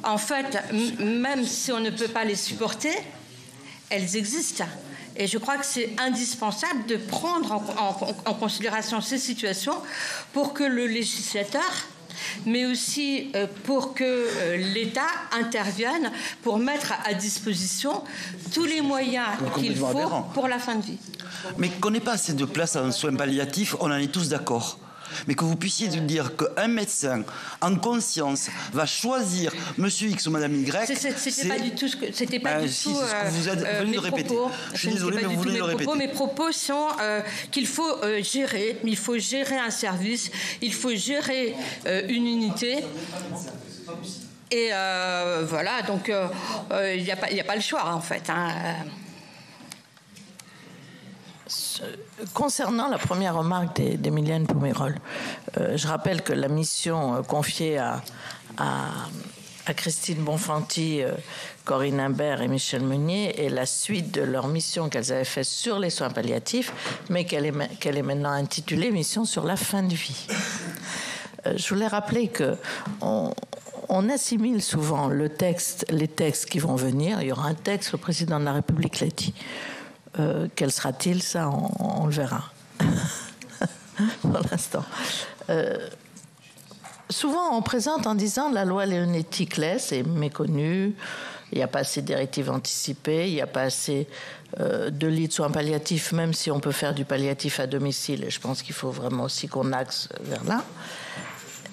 en fait, même si on ne peut pas les supporter, elles existent. Et je crois que c'est indispensable de prendre en considération ces situations pour que le législateur mais aussi pour que l'État intervienne pour mettre à disposition tous les moyens qu'il faut pour la fin de vie. Mais qu'on n'ait pas assez de place en soins palliatifs, on en est tous d'accord. Mais que vous puissiez dire qu'un médecin en conscience va choisir Monsieur X ou Madame Y, c'était pas du tout ce que c'était pas du tout. Vous venez de répéter. Je suis désolé, mais vous venez de le répéter. Mes propos sont qu'il faut gérer. Il faut gérer un service. Il faut gérer une unité. Et voilà. Donc il n'y a pas le choix en fait. Concernant la première remarque d'Emilienne Poumirol, je rappelle que la mission confiée à Christine Bonfanti, Corinne Imbert et Michel Meunier est la suite de leur mission qu'elles avaient faite sur les soins palliatifs, mais qu'elle est maintenant intitulée Mission sur la fin de vie. Je voulais rappeler que on assimile souvent les textes qui vont venir. Il y aura un texte, le président de la République l'a dit. Quel sera-t-il? Ça, on le verra. Pour l'instant. Souvent, on présente en disant la loi Leonetti-Claes est méconnue, il n'y a pas assez de directives anticipées, il n'y a pas assez de lits de soins palliatifs, même si on peut faire du palliatif à domicile. Et je pense qu'il faut vraiment aussi qu'on axe vers là.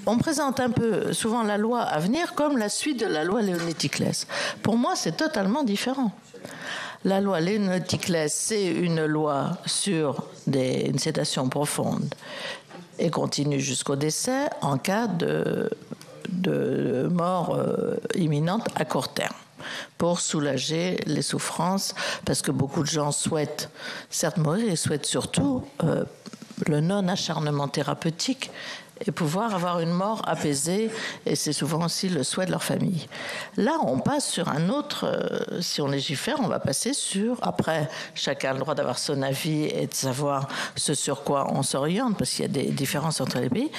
On présente un peu souvent la loi à venir comme la suite de la loi Leonetti-Claes. Pour moi, c'est totalement différent. La loi Leonetti-Claes, c'est une loi sur une sédation profonde et continue jusqu'au décès en cas de mort imminente à court terme, pour soulager les souffrances, parce que beaucoup de gens souhaitent certes mourir, ils souhaitent surtout le non-acharnement thérapeutique et pouvoir avoir une mort apaisée, et c'est souvent aussi le souhait de leur famille. Là, on passe sur un autre, si on légifère, on va passer sur, après, chacun a le droit d'avoir son avis et de savoir ce sur quoi on s'oriente, parce qu'il y a des différences entre les pays,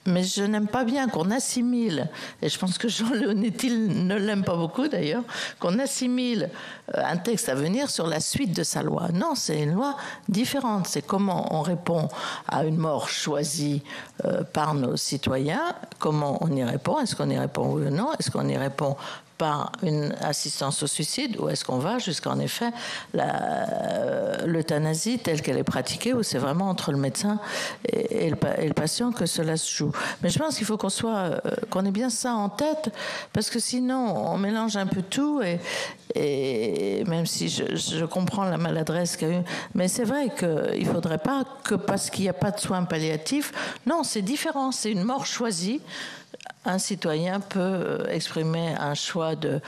mais je n'aime pas bien qu'on assimile, et je pense que Jean Leonetti ne l'aime pas beaucoup d'ailleurs, qu'on assimile un texte à venir sur la suite de sa loi. Non, c'est une loi différente. C'est comment on répond à une mort choisie par nos citoyens, comment on y répond, est-ce qu'on y répond oui ou non, est-ce qu'on y répond par une assistance au suicide, ou est-ce qu'on va jusqu'à, en effet, l'euthanasie telle qu'elle est pratiquée, où c'est vraiment entre le médecin et le patient que cela se joue. Mais je pense qu'il faut qu'on ait bien ça en tête, parce que sinon, on mélange un peu tout, et même si je comprends la maladresse qu'il y a eu, mais c'est vrai qu'il ne faudrait pas que, parce qu'il n'y a pas de soins palliatifs, non, c'est différent, c'est une mort choisie. Un citoyen peut exprimer un choix de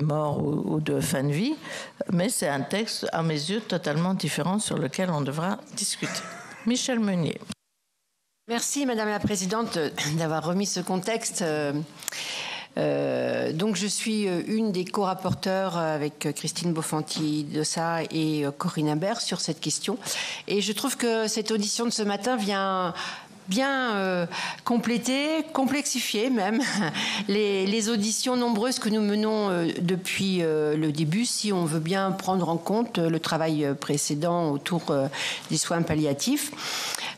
mort ou de fin de vie, mais c'est un texte, à mes yeux, totalement différent sur lequel on devra discuter. Michel Meunier. Merci, Madame la Présidente, d'avoir remis ce contexte. Donc je suis une des co-rapporteurs avec Christine Bonfanti-Dossat et Corinne Imbert sur cette question. Et je trouve que cette audition de ce matin vient bien compléter, complexifier même les auditions nombreuses que nous menons depuis le début, si on veut bien prendre en compte le travail précédent autour des soins palliatifs.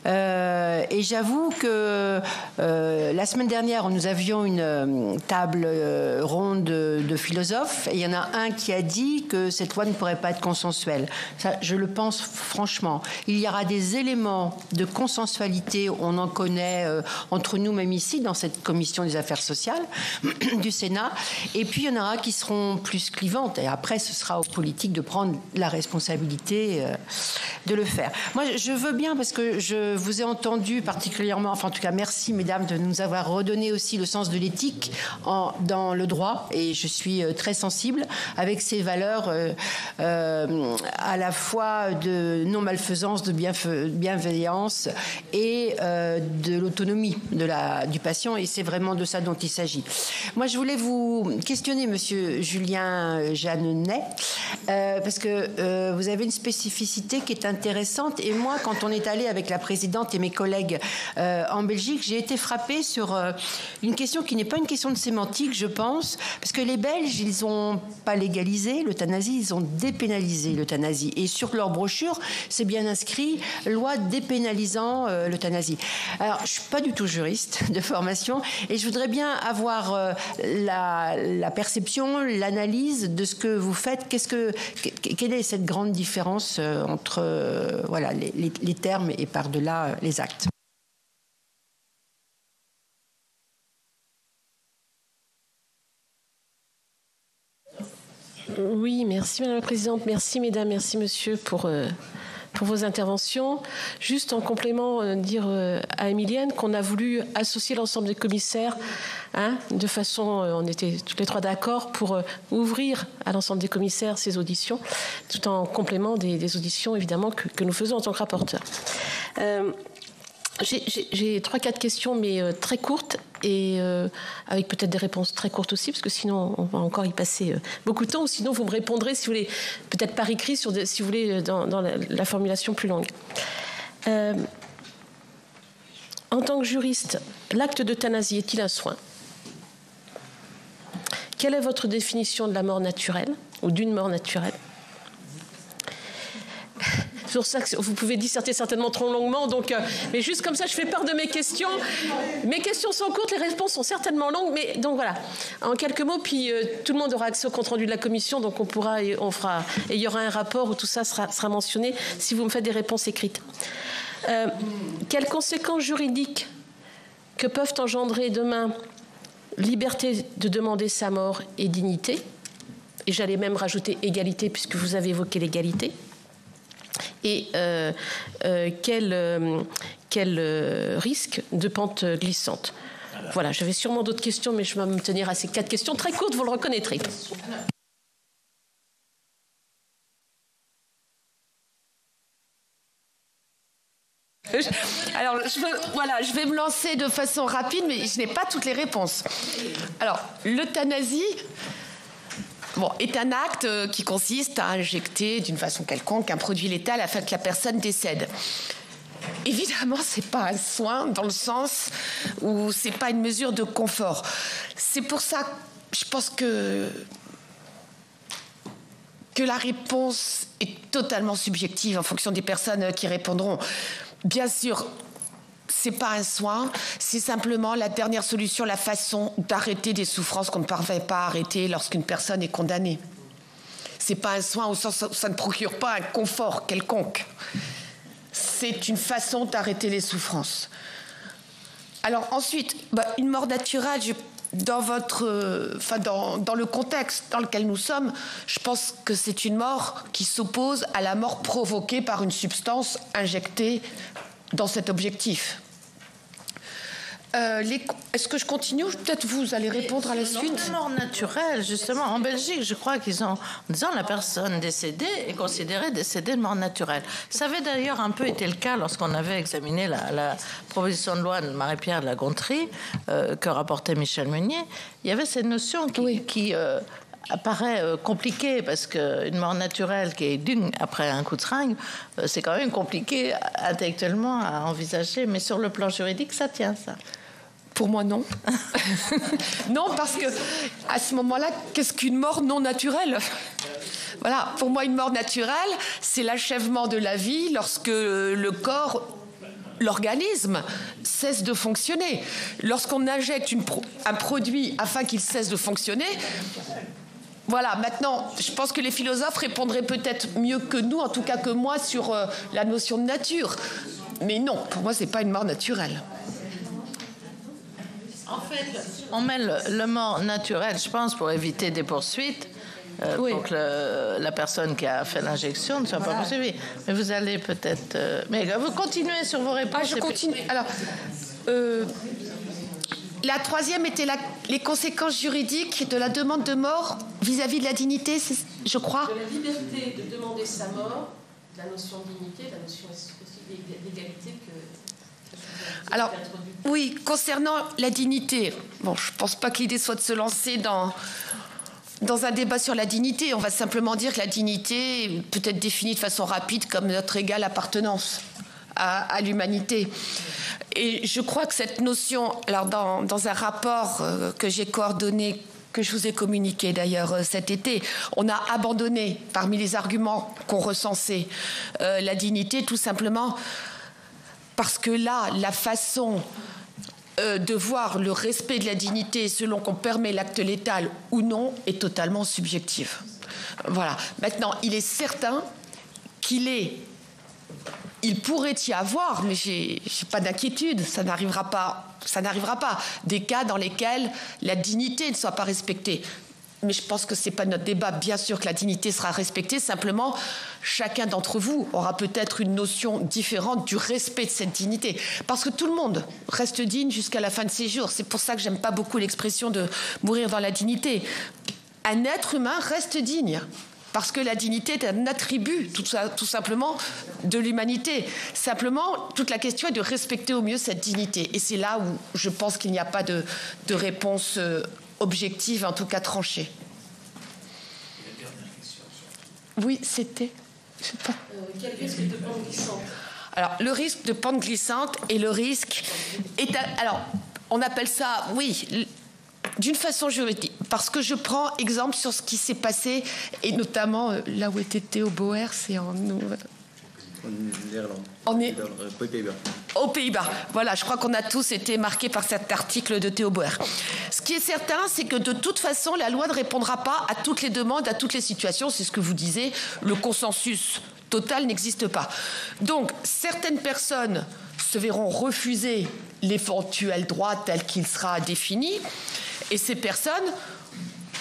Et j'avoue que la semaine dernière, nous avions une table ronde de philosophes, et il y en a un qui a dit que cette loi ne pourrait pas être consensuelle. Ça, je le pense franchement. Il y aura des éléments de consensualité, on en connaît entre nous, même ici, dans cette commission des affaires sociales du Sénat, et puis il y en aura qui seront plus clivantes, et après ce sera aux politiques de prendre la responsabilité de le faire. Moi, je veux bien, parce que je vous ai entendu particulièrement, enfin en tout cas merci mesdames de nous avoir redonné aussi le sens de l'éthique dans le droit, et je suis très sensible avec ces valeurs à la fois de non-malfaisance, de bienveillance et de l'autonomie du patient, et c'est vraiment de ça dont il s'agit. Moi je voulais vous questionner, monsieur Julien Jeannet, parce que vous avez une spécificité qui est intéressante, et moi quand on est allé avec la présidente présidente et mes collègues en Belgique, j'ai été frappée sur une question qui n'est pas une question de sémantique, je pense, parce que les Belges, ils n'ont pas légalisé l'euthanasie, ils ont dépénalisé l'euthanasie. Et sur leur brochure, c'est bien inscrit « loi dépénalisant l'euthanasie ». Alors, je ne suis pas du tout juriste de formation et je voudrais bien avoir la perception, l'analyse de ce que vous faites. Quelle est cette grande différence entre voilà, les termes et par-delà les actes? Oui, merci Madame la Présidente, merci Mesdames, merci Monsieur pour vos interventions. Juste en complément, dire à Emilienne qu'on a voulu associer l'ensemble des commissaires, de façon, on était toutes les trois d'accord pour ouvrir à l'ensemble des commissaires ces auditions, tout en complément des auditions évidemment que nous faisons en tant que rapporteurs. J'ai 3-4 questions, mais très courtes et avec peut-être des réponses très courtes aussi, parce que sinon on va encore y passer beaucoup de temps, ou sinon vous me répondrez, si vous voulez, peut-être par écrit, si vous voulez, dans la formulation plus longue. En tant que juriste, l'acte d'euthanasie est-il un soin? Quelle est votre définition de la mort naturelle, ou d'une mort naturelle? C'est pour ça que vous pouvez disserter certainement trop longuement, donc, mais juste comme ça, je fais part de mes questions. Mes questions sont courtes, les réponses sont certainement longues, mais donc voilà, en quelques mots, puis tout le monde aura accès au compte-rendu de la commission, donc et il y aura un rapport où tout ça sera mentionné si vous me faites des réponses écrites. Quelles conséquences juridiques que peuvent engendrer demain liberté de demander sa mort et dignité, et j'allais même rajouter égalité, puisque vous avez évoqué l'égalité. Et quel risque de pente glissante. Voilà, j'avais sûrement d'autres questions, mais je vais me tenir à ces 4 questions très courtes, vous le reconnaîtrez. Alors, je vais me lancer de façon rapide, mais je n'ai pas toutes les réponses. Alors, l'euthanasie... est un acte qui consiste à injecter d'une façon quelconque un produit létal afin que la personne décède. Évidemment, ce n'est pas un soin dans le sens où ce n'est pas une mesure de confort. C'est pour ça que je pense que la réponse est totalement subjective en fonction des personnes qui répondront. Bien sûr, c'est pas un soin, c'est simplement la dernière solution, la façon d'arrêter des souffrances qu'on ne parvient pas à arrêter lorsqu'une personne est condamnée. C'est pas un soin au sens où ça ne procure pas un confort quelconque. C'est une façon d'arrêter les souffrances. Alors ensuite, une mort naturelle, dans le contexte dans lequel nous sommes, je pense que c'est une mort qui s'oppose à la mort provoquée par une substance injectée dans cet objectif. Est-ce que je continue? Peut-être vous allez répondre à la suite. La mort naturelle, justement, en Belgique, je crois qu'ils ont, en disant la personne décédée est considérée décédée de mort naturelle. Ça avait d'ailleurs un peu été le cas lorsqu'on avait examiné la proposition de loi de Marie-Pierre de la Gontrie que rapportait Michel Meunier. Il y avait cette notion qui apparaît compliquée, parce qu'une mort naturelle qui est d'une après un coup de seringue, c'est quand même compliqué intellectuellement à envisager, mais sur le plan juridique, ça tient, ça. Pour moi, non. Non, parce que à ce moment-là, qu'est-ce qu'une mort non naturelle? Voilà, pour moi, une mort naturelle, c'est l'achèvement de la vie lorsque le corps, l'organisme, cesse de fonctionner. Lorsqu'on injecte un produit afin qu'il cesse de fonctionner... Voilà, maintenant, je pense que les philosophes répondraient peut-être mieux que nous, en tout cas que moi, sur la notion de nature. Mais non, pour moi, ce n'est pas une mort naturelle. En fait, on met le mort naturel, je pense, pour éviter des poursuites, pour que la personne qui a fait l'injection ne soit pas poursuivie. Mais vous allez peut-être... mais vous continuez sur vos réponses. Je continue. Alors, la troisième était les conséquences juridiques de la demande de mort vis-à-vis de la dignité, je crois. De la liberté de demander sa mort, de la notion de dignité, de la notion aussi d'égalité que... Alors, oui, concernant la dignité, je ne pense pas que l'idée soit de se lancer dans un débat sur la dignité. On va simplement dire que la dignité peut être définie de façon rapide comme notre égale appartenance à l'humanité. Et je crois que cette notion, alors dans un rapport que j'ai coordonné, que je vous ai communiqué d'ailleurs cet été, on a abandonné parmi les arguments qu'on recensait la dignité, tout simplement parce que là, la façon de voir le respect de la dignité selon qu'on permet l'acte létal ou non est totalement subjective. Voilà. Maintenant, il est certain il pourrait y avoir, mais j'ai pas d'inquiétude, ça n'arrivera pas, des cas dans lesquels la dignité ne soit pas respectée. Mais je pense que c'est pas notre débat. Bien sûr que la dignité sera respectée, simplement, chacun d'entre vous aura peut-être une notion différente du respect de cette dignité. Parce que tout le monde reste digne jusqu'à la fin de ses jours. C'est pour ça que j'aime pas beaucoup l'expression de mourir dans la dignité. Un être humain reste digne. Parce que la dignité est un attribut, tout simplement, de l'humanité. Simplement, toute la question est de respecter au mieux cette dignité. Et c'est là où je pense qu'il n'y a pas de réponse objective, en tout cas tranchée. Oui, c'était... Je sais pas. Quel risque de pente glissante? Alors, le risque de pente glissante et le risque... Alors, on appelle ça, oui... d'une façon juridique, parce que je prends exemple sur ce qui s'est passé, et notamment là où était Theo Boer, c'est en aux Pays-Bas. Voilà, je crois qu'on a tous été marqués par cet article de Theo Boer. Ce qui est certain, c'est que de toute façon, la loi ne répondra pas à toutes les demandes, à toutes les situations. C'est ce que vous disiez, le consensus total n'existe pas. Donc, certaines personnes se verront refuser l'éventuel droit tel qu'il sera défini, et ces personnes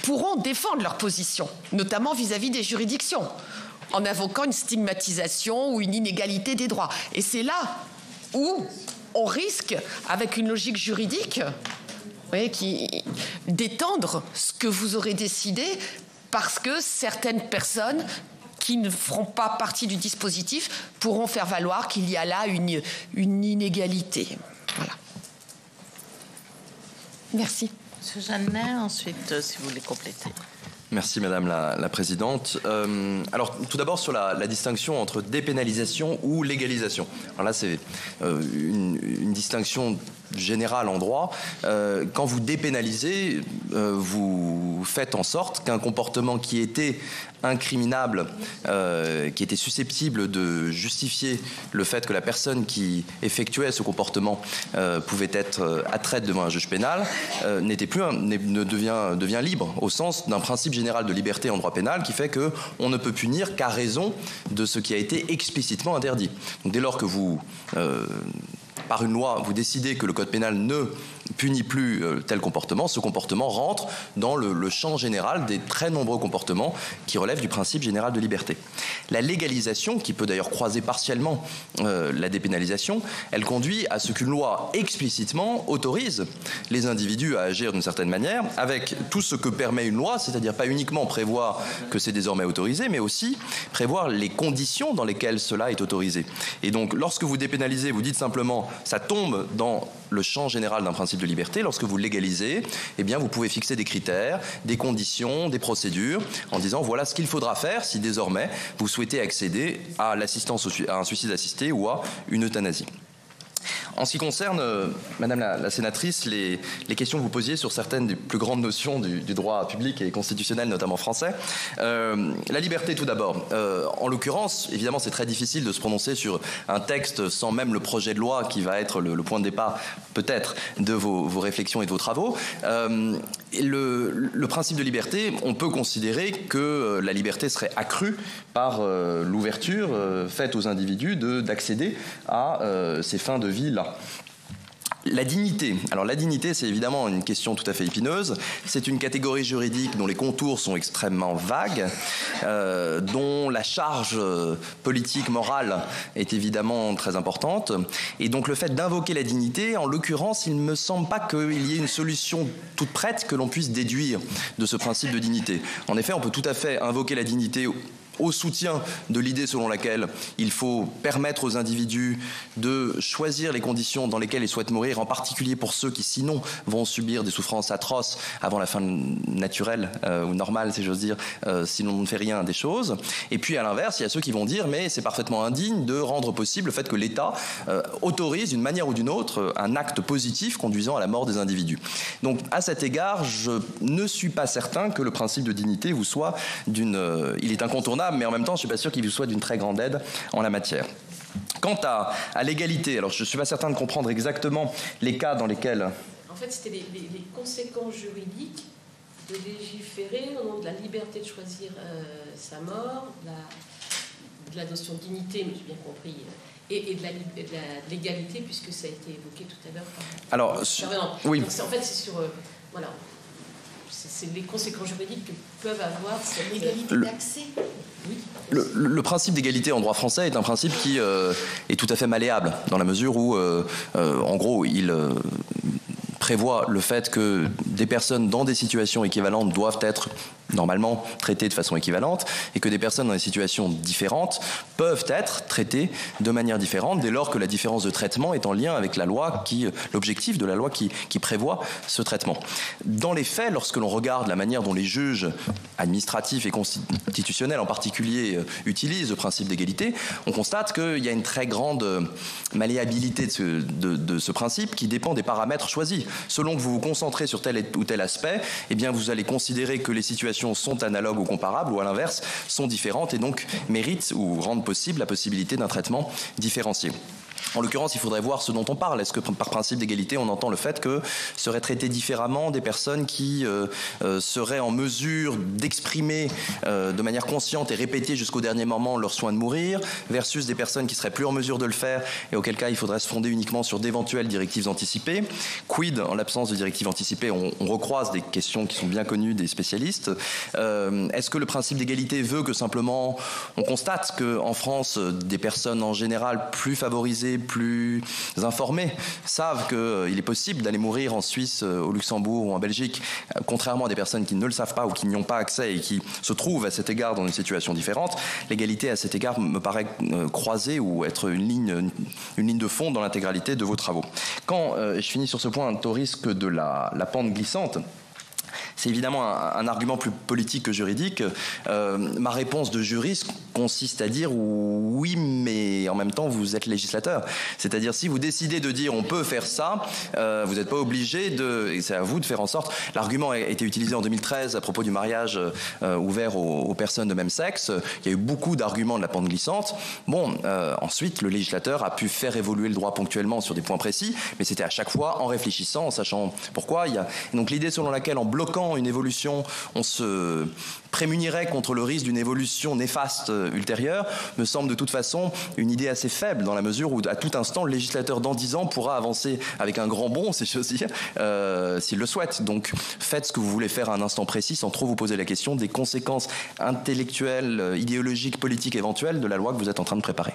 pourront défendre leur position, notamment vis-à-vis des juridictions, en invoquant une stigmatisation ou une inégalité des droits. Et c'est là où on risque, avec une logique juridique, d'étendre ce que vous aurez décidé, parce que certaines personnes qui ne feront pas partie du dispositif pourront faire valoir qu'il y a là une inégalité. Voilà. Merci. Monsieur Jeannet, ensuite, si vous voulez compléter. Merci Madame la Présidente. Alors tout d'abord sur la distinction entre dépénalisation ou légalisation. Alors là c'est une distinction générale en droit. Quand vous dépénalisez, vous faites en sorte qu'un comportement qui était incriminable, qui était susceptible de justifier le fait que la personne qui effectuait ce comportement pouvait être attraite devant un juge pénal, devient libre au sens d'un principe général de liberté en droit pénal qui fait qu'on ne peut punir qu'à raison de ce qui a été explicitement interdit. Donc, dès lors que vous par une loi, vous décidez que le code pénal ne punit plus tel comportement, ce comportement rentre dans le champ général des très nombreux comportements qui relèvent du principe général de liberté. La légalisation, qui peut d'ailleurs croiser partiellement la dépénalisation, elle conduit à ce qu'une loi explicitement autorise les individus à agir d'une certaine manière, avec tout ce que permet une loi, c'est-à-dire pas uniquement prévoir que c'est désormais autorisé, mais aussi prévoir les conditions dans lesquelles cela est autorisé. Et donc, lorsque vous dépénalisez, vous dites simplement ça tombe dans le champ général d'un principe de liberté. Lorsque vous légalisez, eh bien, vous pouvez fixer des critères, des conditions, des procédures, en disant voilà ce qu'il faudra faire si désormais vous souhaitez accéder à l'assistance à un suicide assisté ou à une euthanasie. En ce qui concerne, Madame la sénatrice, les questions que vous posiez sur certaines des plus grandes notions du droit public et constitutionnel, notamment français. La liberté, tout d'abord. En l'occurrence, évidemment, c'est très difficile de se prononcer sur un texte sans même le projet de loi qui va être le point de départ, peut-être, de vos réflexions et de vos travaux. Le principe de liberté, on peut considérer que la liberté serait accrue par l'ouverture faite aux individus d'accéder à ces fins de vie-là. La dignité. Alors la dignité, c'est évidemment une question tout à fait épineuse. C'est une catégorie juridique dont les contours sont extrêmement vagues, dont la charge politique, morale est évidemment très importante. Et donc le fait d'invoquer la dignité, en l'occurrence, il ne me semble pas qu'il y ait une solution toute prête que l'on puisse déduire de ce principe de dignité. En effet, on peut tout à fait invoquer la dignité au soutien de l'idée selon laquelle il faut permettre aux individus de choisir les conditions dans lesquelles ils souhaitent mourir, en particulier pour ceux qui sinon vont subir des souffrances atroces avant la fin naturelle ou normale, si j'ose dire, si l'on ne fait rien des choses. Et puis à l'inverse, il y a ceux qui vont dire mais c'est parfaitement indigne de rendre possible le fait que l'État autorise d'une manière ou d'une autre un acte positif conduisant à la mort des individus. Donc à cet égard, je ne suis pas certain que le principe de dignité vous soit il est incontournable, mais en même temps, je ne suis pas sûr qu'il vous soit d'une très grande aide en la matière. Quant à l'égalité, alors je ne suis pas certain de comprendre exactement les cas dans lesquels... En fait, c'était les conséquences juridiques de légiférer au nom de la liberté de choisir sa mort, de la notion de dignité, mais j'ai bien compris, et de l'égalité, puisque ça a été évoqué tout à l'heure. Alors, oui. Donc, en fait, c'est sur... voilà. C'est les conséquences juridiques que peuvent avoir cette l'égalité d'accès. Oui. Le principe d'égalité en droit français est un principe qui est tout à fait malléable, dans la mesure où, en gros, il prévoit le fait que des personnes dans des situations équivalentes doivent être normalement traitées de façon équivalente et que des personnes dans des situations différentes peuvent être traitées de manière différente dès lors que la différence de traitement est en lien avec la loi l'objectif de la loi qui prévoit ce traitement. Dans les faits, lorsque l'on regarde la manière dont les juges administratifs et constitutionnels en particulier utilisent le principe d'égalité, on constate qu'il y a une très grande malléabilité de ce principe qui dépend des paramètres choisis. Selon que vous vous concentrez sur tel ou tel aspect, eh bien vous allez considérer que les situations sont analogues ou comparables, ou à l'inverse, sont différentes et donc méritent ou rendent possible la possibilité d'un traitement différencié. En l'occurrence, il faudrait voir ce dont on parle. Est-ce que par principe d'égalité, on entend le fait que seraient traitées différemment des personnes qui seraient en mesure d'exprimer de manière consciente et répétée jusqu'au dernier moment leur soin de mourir, versus des personnes qui seraient plus en mesure de le faire et auquel cas il faudrait se fonder uniquement sur d'éventuelles directives anticipées. Quid, en l'absence de directives anticipées, on recroise des questions qui sont bien connues des spécialistes. Est-ce que le principe d'égalité veut que simplement on constate qu'en France, des personnes en général plus favorisées, plus informés savent qu'il est possible d'aller mourir en Suisse, au Luxembourg ou en Belgique, contrairement à des personnes qui ne le savent pas ou qui n'y ont pas accès et qui se trouvent à cet égard dans une situation différente. L'égalité à cet égard me paraît croiser ou être une ligne de fond dans l'intégralité de vos travaux. Quand je finis sur ce point au risque de la pente glissante, c'est évidemment un argument plus politique que juridique. Ma réponse de juriste consiste à dire oui, mais en même temps, vous êtes législateur. C'est-à-dire, si vous décidez de dire on peut faire ça, vous n'êtes pas obligé et c'est à vous de faire en sorte. L'argument a été utilisé en 2013 à propos du mariage ouvert aux personnes de même sexe. Il y a eu beaucoup d'arguments de la pente glissante. Bon, ensuite, le législateur a pu faire évoluer le droit ponctuellement sur des points précis, mais c'était à chaque fois en réfléchissant, en sachant pourquoi. Donc l'idée selon laquelle en bloquant une évolution, on se prémunirait contre le risque d'une évolution néfaste ultérieure, me semble de toute façon une idée assez faible, dans la mesure où à tout instant le législateur dans 10 ans pourra avancer avec un grand bond, si j'ose dire, s'il le souhaite. Donc faites ce que vous voulez faire à un instant précis sans trop vous poser la question des conséquences intellectuelles, idéologiques, politiques éventuelles de la loi que vous êtes en train de préparer.